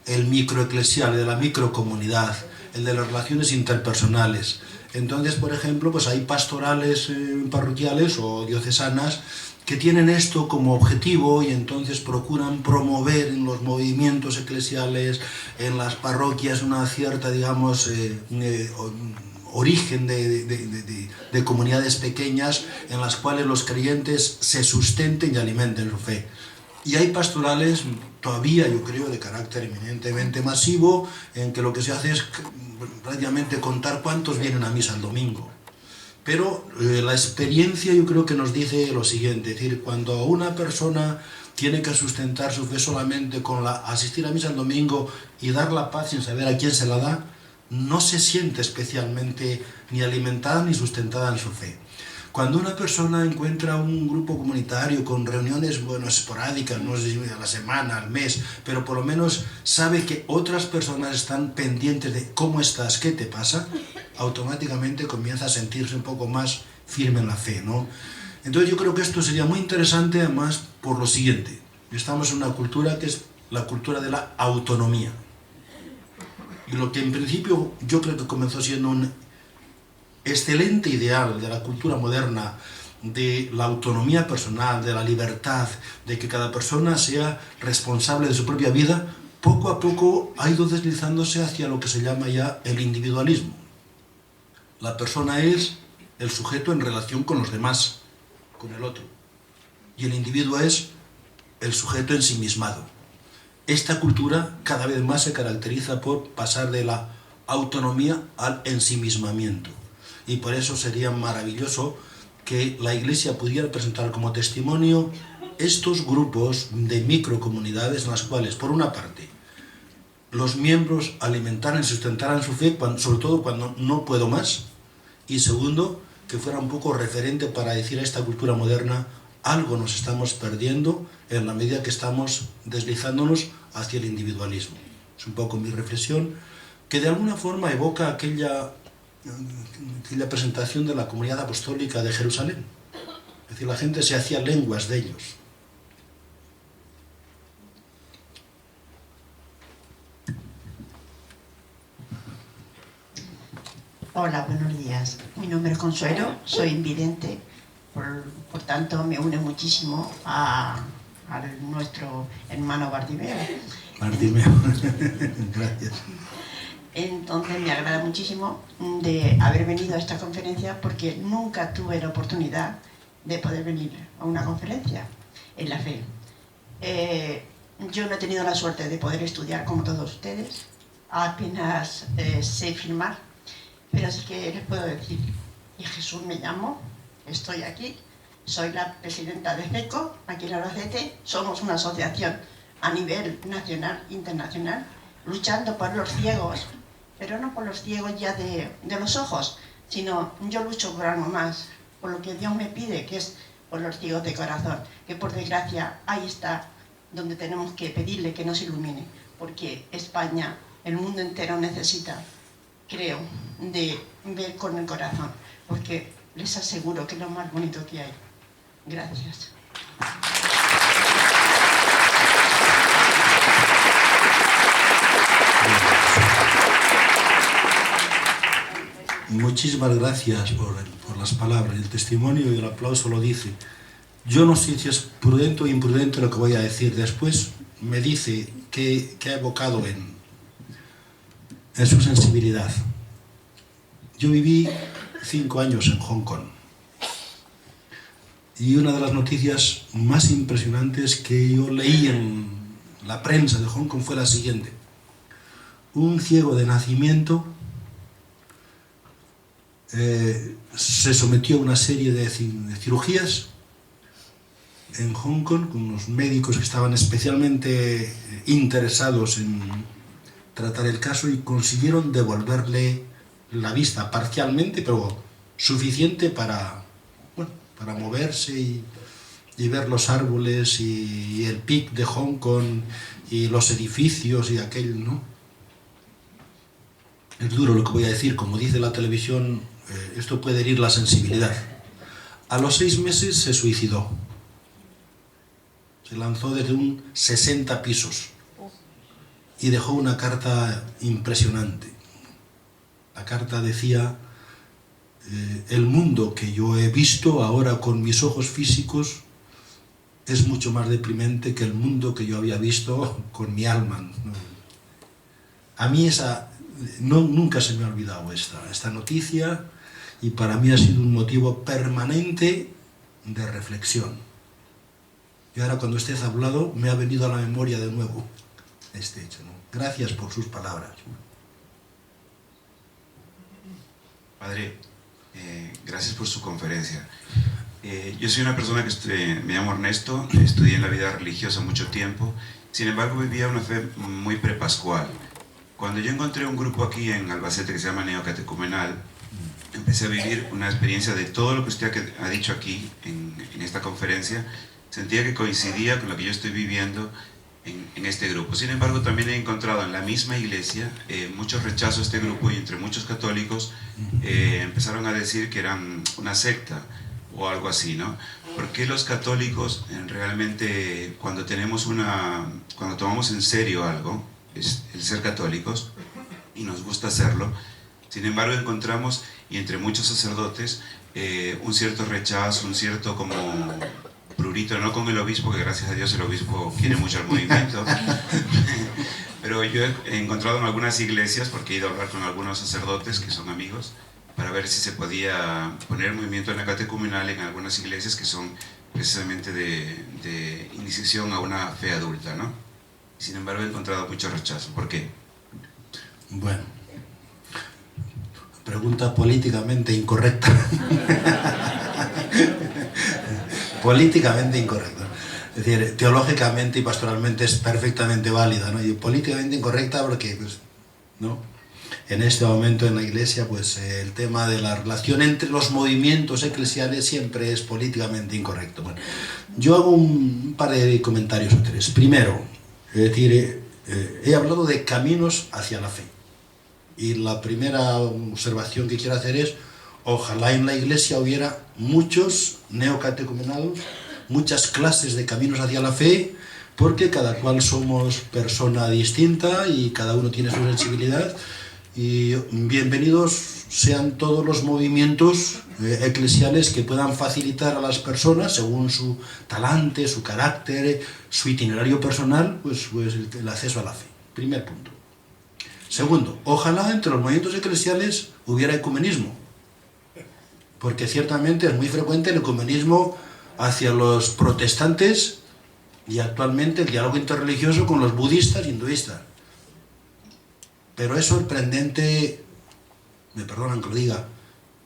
el microeclesial, el de la microcomunidad, el de las relaciones interpersonales. Entonces, por ejemplo, pues hay pastorales parroquiales o diocesanas que tienen esto como objetivo y entonces procuran promover en los movimientos eclesiales, en las parroquias, una cierta, digamos, origen de comunidades pequeñas en las cuales los creyentes se sustenten y alimenten su fe. Y hay pastorales todavía, yo creo, de carácter eminentemente masivo, en que lo que se hace es prácticamente contar cuántos vienen a misa el domingo. Pero la experiencia yo creo que nos dice lo siguiente, es decir, cuando una persona tiene que sustentar su fe solamente con asistir a misa el domingo y dar la paz sin saber a quién se la da, no se siente especialmente ni alimentada ni sustentada en su fe. Cuando una persona encuentra un grupo comunitario con reuniones, bueno, esporádicas, no sé si a la semana, al mes, pero por lo menos sabe que otras personas están pendientes de cómo estás, qué te pasa, automáticamente comienza a sentirse un poco más firme en la fe, ¿no? Entonces yo creo que esto sería muy interesante, además, por lo siguiente. Estamos en una cultura que es la cultura de la autonomía. Y lo que en principio yo creo que comenzó siendo un excelente ideal de la cultura moderna, de la autonomía personal, de la libertad, de que cada persona sea responsable de su propia vida, poco a poco ha ido deslizándose hacia lo que se llama ya el individualismo. La persona es el sujeto en relación con los demás, con el otro. Y el individuo es el sujeto ensimismado. Esta cultura cada vez más se caracteriza por pasar de la autonomía al ensimismamiento. Y por eso sería maravilloso que la Iglesia pudiera presentar como testimonio estos grupos de microcomunidades en las cuales, por una parte, los miembros alimentaran y sustentaran su fe, sobre todo cuando no puedo más, y segundo, que fuera un poco referente para decir a esta cultura moderna, algo nos estamos perdiendo en la medida que estamos deslizándonos hacia el individualismo. Es un poco mi reflexión, que de alguna forma evoca aquella presentación de la comunidad apostólica de Jerusalén. Es decir, la gente se hacía lenguas de ellos. Hola, buenos días. Mi nombre es Consuelo, soy invidente, por tanto me une muchísimo a nuestro hermano Bartimeo. Bartimeo, gracias. Entonces me agrada muchísimo de haber venido a esta conferencia porque nunca tuve la oportunidad de poder venir a una conferencia en la fe. Yo no he tenido la suerte de poder estudiar como todos ustedes, apenas sé filmar, pero sí que les puedo decir, y Jesús me llamo, estoy aquí, soy la presidenta de FECO, aquí en Albacete, somos una asociación a nivel nacional, internacional, luchando por los ciegos, pero no por los ciegos ya de los ojos, sino yo lucho por algo más, por lo que Dios me pide, que es por los ciegos de corazón, que por desgracia ahí está donde tenemos que pedirle que nos ilumine, porque España, el mundo entero necesita, creo, de ver con el corazón, porque les aseguro que es lo más bonito que hay. Gracias. Muchísimas gracias por las palabras. El testimonio y el aplauso lo dice. Yo no sé si es prudente o imprudente lo que voy a decir. Después me dice que ha evocado en su sensibilidad. Yo viví 5 años en Hong Kong. Y una de las noticias más impresionantes que yo leí en la prensa de Hong Kong fue la siguiente. Un ciego de nacimiento se sometió a una serie de cirugías en Hong Kong con unos médicos que estaban especialmente interesados en tratar el caso y consiguieron devolverle la vista parcialmente, pero suficiente para, bueno, para moverse y ver los árboles y el pic de Hong Kong y los edificios y aquel, ¿no? Es duro lo que voy a decir, como dice la televisión, esto puede herir la sensibilidad. A los 6 meses se suicidó. Se lanzó desde un 60 pisos y dejó una carta impresionante. La carta decía: el mundo que yo he visto ahora con mis ojos físicos es mucho más deprimente que el mundo que yo había visto con mi alma. ¿No? A mí nunca se me ha olvidado esta noticia, y para mí ha sido un motivo permanente de reflexión. Y ahora, cuando usted ha hablado, me ha venido a la memoria de nuevo este hecho, ¿no? Gracias por sus palabras. Padre, gracias por su conferencia. Yo soy una persona que me llamo Ernesto, estudié en la vida religiosa mucho tiempo, sin embargo vivía una fe muy prepascual. Cuando yo encontré un grupo aquí en Albacete que se llama Neocatecumenal, empecé a vivir una experiencia de todo lo que usted ha dicho aquí en esta conferencia. Sentía que coincidía con lo que yo estoy viviendo en este grupo. Sin embargo, también he encontrado en la misma iglesia mucho rechazo a este grupo, y entre muchos católicos empezaron a decir que eran una secta o algo así, ¿no? ¿Por qué los católicos realmente, cuando tomamos en serio algo, es el ser católicos, y nos gusta hacerlo, sin embargo encontramos, y entre muchos sacerdotes, un cierto rechazo, un cierto como prurito, no con el obispo, que gracias a Dios el obispo quiere mucho el movimiento, pero yo he encontrado en algunas iglesias, porque he ido a hablar con algunos sacerdotes que son amigos, para ver si se podía poner el movimiento neocatecumenal en algunas iglesias que son precisamente de iniciación a una fe adulta, ¿no? Sin embargo he encontrado mucho rechazo. ¿Por qué? Bueno, pregunta políticamente incorrecta. Políticamente incorrecta. Es decir, teológicamente y pastoralmente es perfectamente válida, ¿no? Y políticamente incorrecta porque, pues, ¿no? En este momento en la Iglesia, pues el tema de la relación entre los movimientos eclesiales siempre es políticamente incorrecto. Bueno, yo hago un par de comentarios o tres. Primero, es decir, he hablado de caminos hacia la fe. Y la primera observación que quiero hacer es: ojalá en la Iglesia hubiera muchos neocatecumenados, muchas clases de caminos hacia la fe, porque cada cual somos persona distinta y cada uno tiene su sensibilidad, y bienvenidos sean todos los movimientos eclesiales que puedan facilitar a las personas, según su talante, su carácter, su itinerario personal, pues el acceso a la fe. Primer punto. Segundo, ojalá entre los movimientos eclesiales hubiera ecumenismo, porque ciertamente es muy frecuente el ecumenismo hacia los protestantes y actualmente el diálogo interreligioso con los budistas y hinduistas. Pero es sorprendente, me perdonan que lo diga,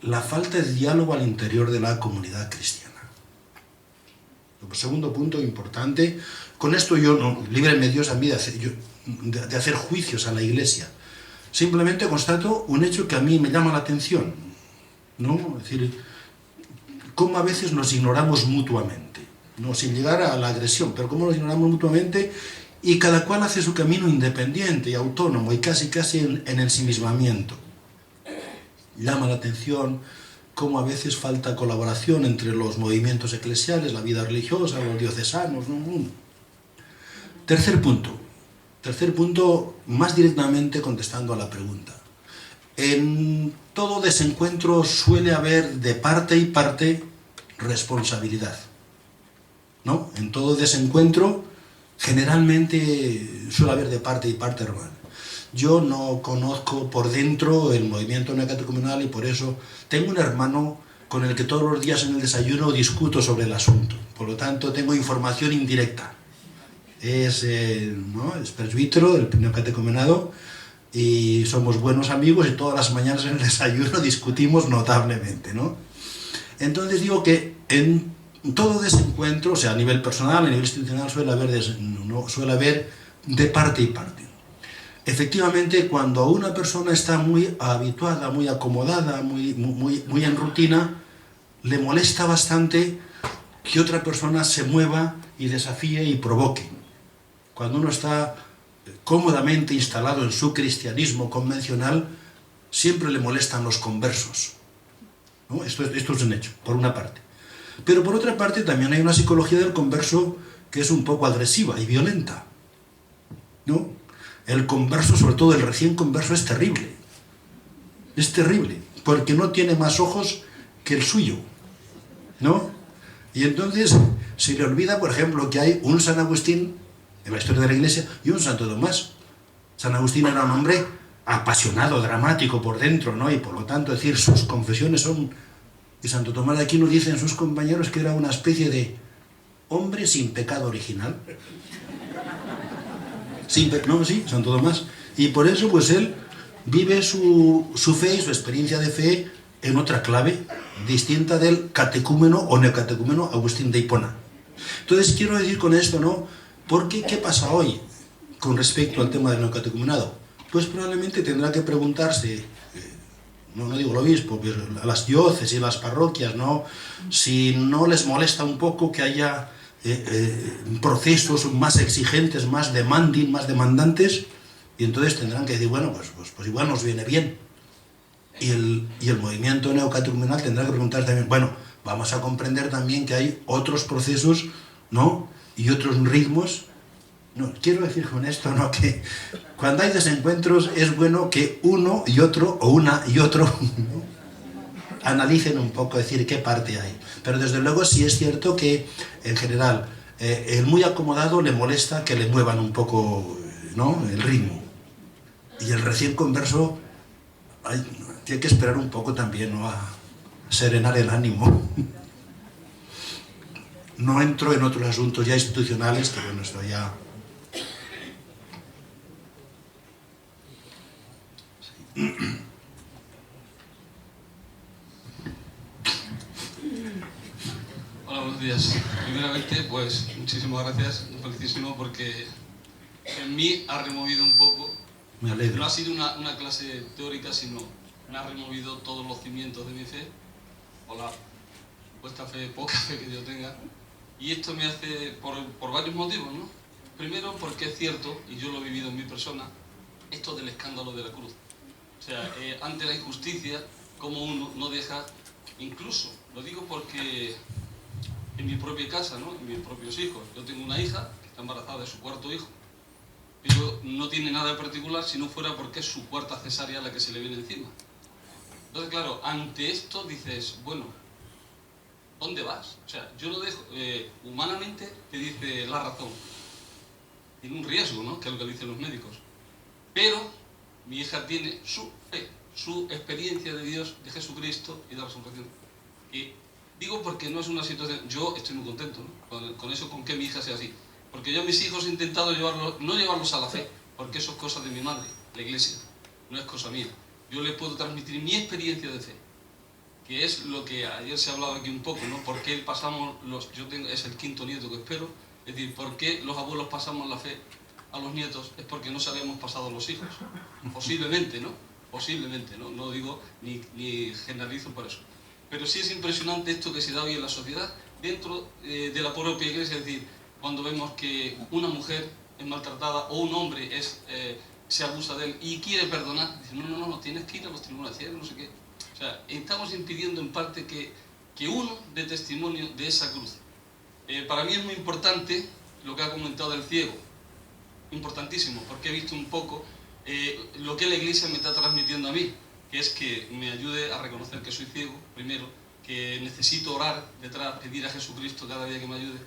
la falta de diálogo al interior de la comunidad cristiana. Segundo punto importante, con esto yo no, líbreme Dios a mí de hacer juicios a la Iglesia. Simplemente constato un hecho que a mí me llama la atención, ¿no? Es decir, cómo a veces nos ignoramos mutuamente, no sin llegar a la agresión, pero cómo nos ignoramos mutuamente, y cada cual hace su camino independiente y autónomo y casi en ensimismamiento. Llama la atención cómo a veces falta colaboración entre los movimientos eclesiales, la vida religiosa, los diocesanos, ¿no? Tercer punto, más directamente contestando a la pregunta. En todo desencuentro suele haber de parte y parte responsabilidad, ¿no? En todo desencuentro generalmente suele haber de parte y parte, hermano. Yo no conozco por dentro el movimiento neocatecumenal y por eso tengo un hermano con el que todos los días en el desayuno discuto sobre el asunto. Por lo tanto, tengo información indirecta. Es presbítero del neocatecumenado y somos buenos amigos, y todas las mañanas en el desayuno discutimos notablemente, ¿no? Entonces digo que en todo desencuentro, o sea, a nivel personal, a nivel institucional, suele haber de parte y parte. efectivamente, cuando una persona está muy habituada, muy acomodada, muy en rutina, le molesta bastante que otra persona se mueva y desafíe y provoque. Cuando uno está cómodamente instalado en su cristianismo convencional, siempre le molestan los conversos, ¿no? Esto es un hecho, por una parte. Pero por otra parte también hay una psicología del converso que es un poco agresiva y violenta, ¿no? El converso, sobre todo el recién converso, es terrible, porque no tiene más ojos que el suyo, ¿no? Y entonces se le olvida, por ejemplo, que hay un San Agustín en la historia de la Iglesia y un Santo Tomás. San Agustín era un hombre apasionado, dramático por dentro, ¿no? Y por lo tanto, decir, sus confesiones son... Y Santo Tomás de Aquino dicen sus compañeros que era una especie de hombre sin pecado original. Sí, Santo Tomás. Y por eso, pues él vive su fe y su experiencia de fe en otra clave, distinta del catecúmeno o neocatecúmeno Agustín de Hipona. Entonces, quiero decir con esto, ¿no? Porque, ¿qué pasa hoy con respecto al tema del neocatecumenado? Pues probablemente tendrá que preguntarse, no digo el obispo, pero a las diócesis, las parroquias, ¿no? Si no les molesta un poco que haya procesos más exigentes, más demanding, más demandantes, y entonces tendrán que decir, bueno, pues igual nos viene bien. Y el movimiento neocatecumenal tendrá que preguntarse también, bueno, vamos a comprender también que hay otros procesos, ¿no? Y otros ritmos. No, quiero decir con esto, ¿no? Que cuando hay desencuentros es bueno que uno y otro, o una y otro, ¿no? Analicen un poco, decir qué parte hay. Pero desde luego sí es cierto que, en general, el muy acomodado le molesta que le muevan un poco, ¿no? El ritmo. Y el recién converso tiene que esperar un poco también, ¿no? A serenar el ánimo. No entro en otros asuntos ya institucionales, que bueno, esto ya... Hola, buenos días. Primeramente, pues muchísimas gracias, felicísimo, porque en mí ha removido un poco. Me alegro. No ha sido una clase teórica, sino me ha removido todos los cimientos de mi fe, o la supuesta fe, poca fe que yo tenga. Y esto me hace por varios motivos, ¿no? Primero, porque es cierto, y yo lo he vivido en mi persona, esto del escándalo de la cruz. O sea, ante la injusticia, como uno no deja, incluso, lo digo porque en mi propia casa, ¿no? En mis propios hijos. Yo tengo una hija que está embarazada de su cuarto hijo, pero no tiene nada de particular si no fuera porque es su cuarta cesárea la que se le viene encima. Entonces, claro, ante esto dices, bueno, ¿dónde vas? O sea, yo lo dejo, humanamente te dice la razón. Tiene un riesgo, ¿no? Que es lo que dicen los médicos. Pero mi hija tiene su fe, su experiencia de Dios, de Jesucristo y de la resurrección. Y digo porque no es una situación... Yo estoy muy contento, ¿no? Con eso, con que mi hija sea así. Porque yo a mis hijos he intentado no llevarlos a la fe, porque eso es cosa de mi madre, la iglesia, no es cosa mía. Yo les puedo transmitir mi experiencia de fe, que es lo que ayer se ha hablado aquí un poco, ¿no? ¿Por qué pasamos es el quinto nieto que espero, es decir, ¿por qué los abuelos pasamos la fe a los nietos? Es porque no se la hemos pasado a los hijos. Posiblemente, ¿no? Posiblemente, ¿no? No digo ni generalizo por eso. Pero sí es impresionante esto que se da hoy en la sociedad, dentro de la propia iglesia, es decir, cuando vemos que una mujer es maltratada o un hombre se abusa de él y quiere perdonar, dice, no, tienes que ir a los tribunales, no sé qué. O sea, estamos impidiendo en parte que uno dé testimonio de esa cruz. Para mí es muy importante lo que ha comentado el ciego, importantísimo, porque he visto un poco lo que la iglesia me está transmitiendo a mí, que es que me ayude a reconocer que soy ciego, primero, que necesito orar detrás, pedir a Jesucristo cada día que me ayude.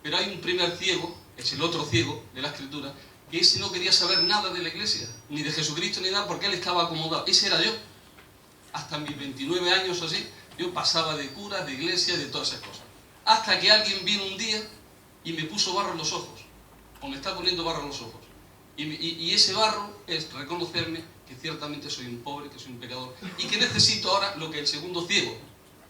Pero hay un primer ciego, es el otro ciego de la Escritura, que ese no quería saber nada de la iglesia, ni de Jesucristo ni nada, porque él estaba acomodado. Ese era yo. Hasta mis 29 años o así, yo pasaba de curas, de iglesia, de todas esas cosas. Hasta que alguien vino un día y me puso barro en los ojos, o me está poniendo barro en los ojos. Y ese barro es reconocerme que ciertamente soy un pobre, que soy un pecador, y que necesito ahora lo que el segundo ciego,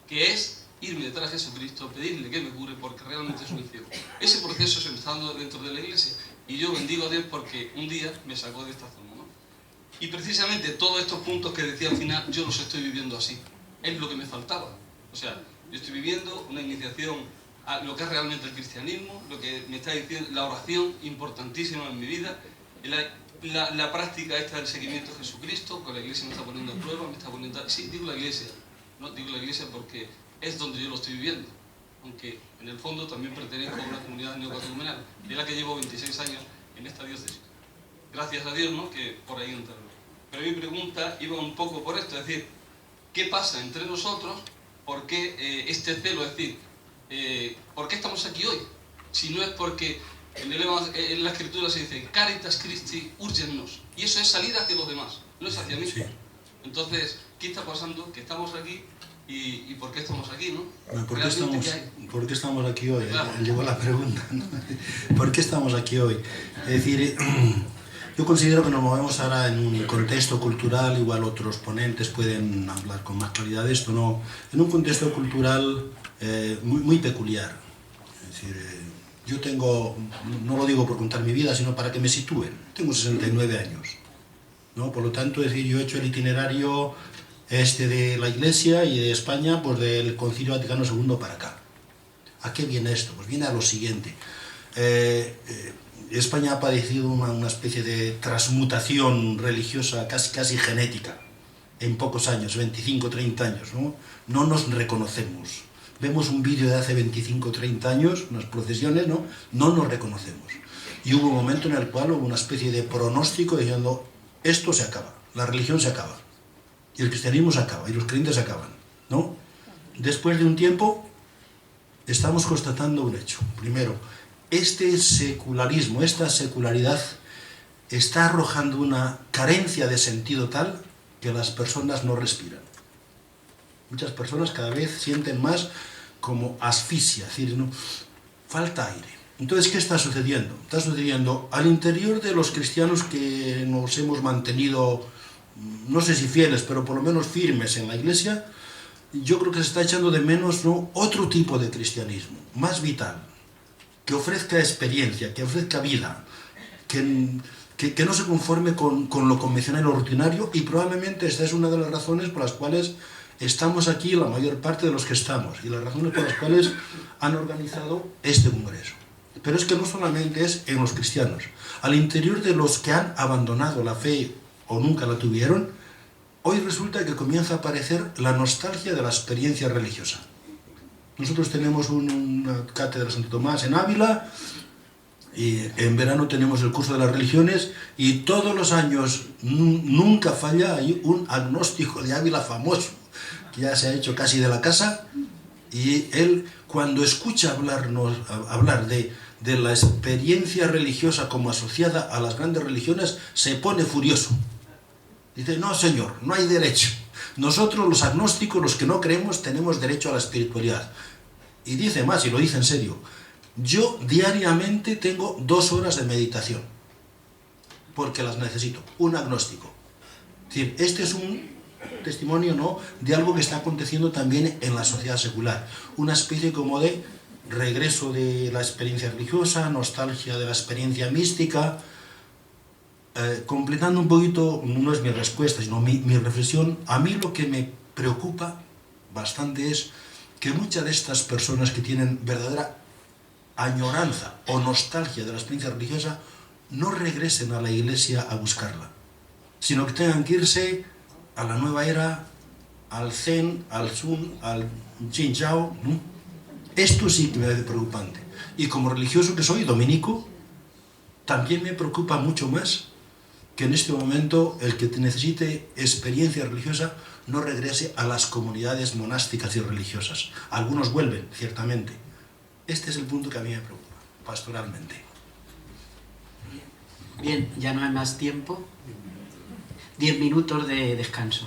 que es irme detrás de Jesucristo, pedirle que me cure, porque realmente soy ciego. Ese proceso se me está dando dentro de la iglesia, y yo bendigo a Dios porque un día me sacó de esta zona, ¿no? Y precisamente todos estos puntos que decía al final, yo los estoy viviendo así. Es lo que me faltaba. O sea, yo estoy viviendo una iniciación a lo que es realmente el cristianismo, lo que me está diciendo, la oración, importantísima en mi vida, la práctica esta del seguimiento a Jesucristo, que la Iglesia me está poniendo a prueba, me está poniendo... Sí, digo la Iglesia, no digo la Iglesia porque es donde yo lo estoy viviendo, aunque en el fondo también pertenezco a una comunidad neocatecumenal, de la que llevo 26 años en esta diócesis. Gracias a Dios, ¿no?, que por ahí entrarlo. Pero mi pregunta iba un poco por esto, es decir, ¿qué pasa entre nosotros? ¿Por qué este celo? Es decir, ¿por qué estamos aquí hoy? Si no es porque en la Escritura se dice Caritas Christi urgen nos, y eso es salir hacia los demás, no es hacia mí. Sí. Entonces, ¿qué está pasando? Que estamos aquí y ¿por qué estamos aquí, no? Bueno, ¿por qué estamos aquí hoy? Claro. Llegó la pregunta, ¿no? ¿Por qué estamos aquí hoy? Es decir, yo considero que nos movemos ahora en un contexto cultural, igual otros ponentes pueden hablar con más claridad de esto, ¿no? En un contexto cultural muy peculiar. Es decir, yo tengo, no lo digo por contar mi vida, sino para que me sitúen. Tengo 69 años, ¿no? Por lo tanto, es decir, yo he hecho el itinerario de la Iglesia y de España, pues del Concilio Vaticano II para acá. ¿A qué viene esto? Pues viene a lo siguiente. España ha padecido una especie de transmutación religiosa casi genética en pocos años, 25, 30 años, ¿no? No nos reconocemos. Vemos un vídeo de hace 25, 30 años, unas procesiones, ¿no? No nos reconocemos. Y hubo un momento en el cual hubo una especie de pronóstico diciendo, esto se acaba, la religión se acaba, y el cristianismo se acaba, y los creyentes se acaban, ¿no? Después de un tiempo, estamos constatando un hecho. Primero, este secularismo, esta secularidad, está arrojando una carencia de sentido tal que las personas no respiran. Muchas personas cada vez sienten más como asfixia, es decir, ¿no?, falta aire. Entonces, ¿qué está sucediendo? Está sucediendo al interior de los cristianos que nos hemos mantenido, no sé si fieles, pero por lo menos firmes en la Iglesia. Yo creo que se está echando de menos, ¿no?, otro tipo de cristianismo, más vital, que ofrezca experiencia, que ofrezca vida, que no se conforme con lo convencional o rutinario, y probablemente esta es una de las razones por las cuales estamos aquí la mayor parte de los que estamos, y las razones por las cuales han organizado este congreso. Pero es que no solamente es en los cristianos, al interior de los que han abandonado la fe o nunca la tuvieron, hoy resulta que comienza a aparecer la nostalgia de la experiencia religiosa. Nosotros tenemos una cátedra de Santo Tomás en Ávila, y en verano tenemos el curso de las religiones, y todos los años nunca falla, hay un agnóstico de Ávila famoso, que ya se ha hecho casi de la casa, y él, cuando escucha hablar de la experiencia religiosa como asociada a las grandes religiones, se pone furioso. Dice, no señor, no hay derecho. Nosotros los agnósticos, los que no creemos, tenemos derecho a la espiritualidad. Y dice más, y lo dice en serio, yo diariamente tengo 2 horas de meditación, porque las necesito, un agnóstico. Es decir, este es un testimonio, ¿no?, de algo que está aconteciendo también en la sociedad secular, una especie como de regreso de la experiencia religiosa, nostalgia de la experiencia mística. Completando un poquito, no es mi respuesta, sino mi reflexión, a mí lo que me preocupa bastante es que muchas de estas personas que tienen verdadera añoranza o nostalgia de la experiencia religiosa no regresen a la Iglesia a buscarla, sino que tengan que irse a la nueva era, al Zen, al Sun, al Chin Chao, ¿no? Esto sí que me parece preocupante. Y como religioso que soy, dominico, también me preocupa mucho más que en este momento el que necesite experiencia religiosa no regrese a las comunidades monásticas y religiosas. Algunos vuelven, ciertamente. Este es el punto que a mí me preocupa, pastoralmente. Bien, ya no hay más tiempo. 10 minutos de descanso.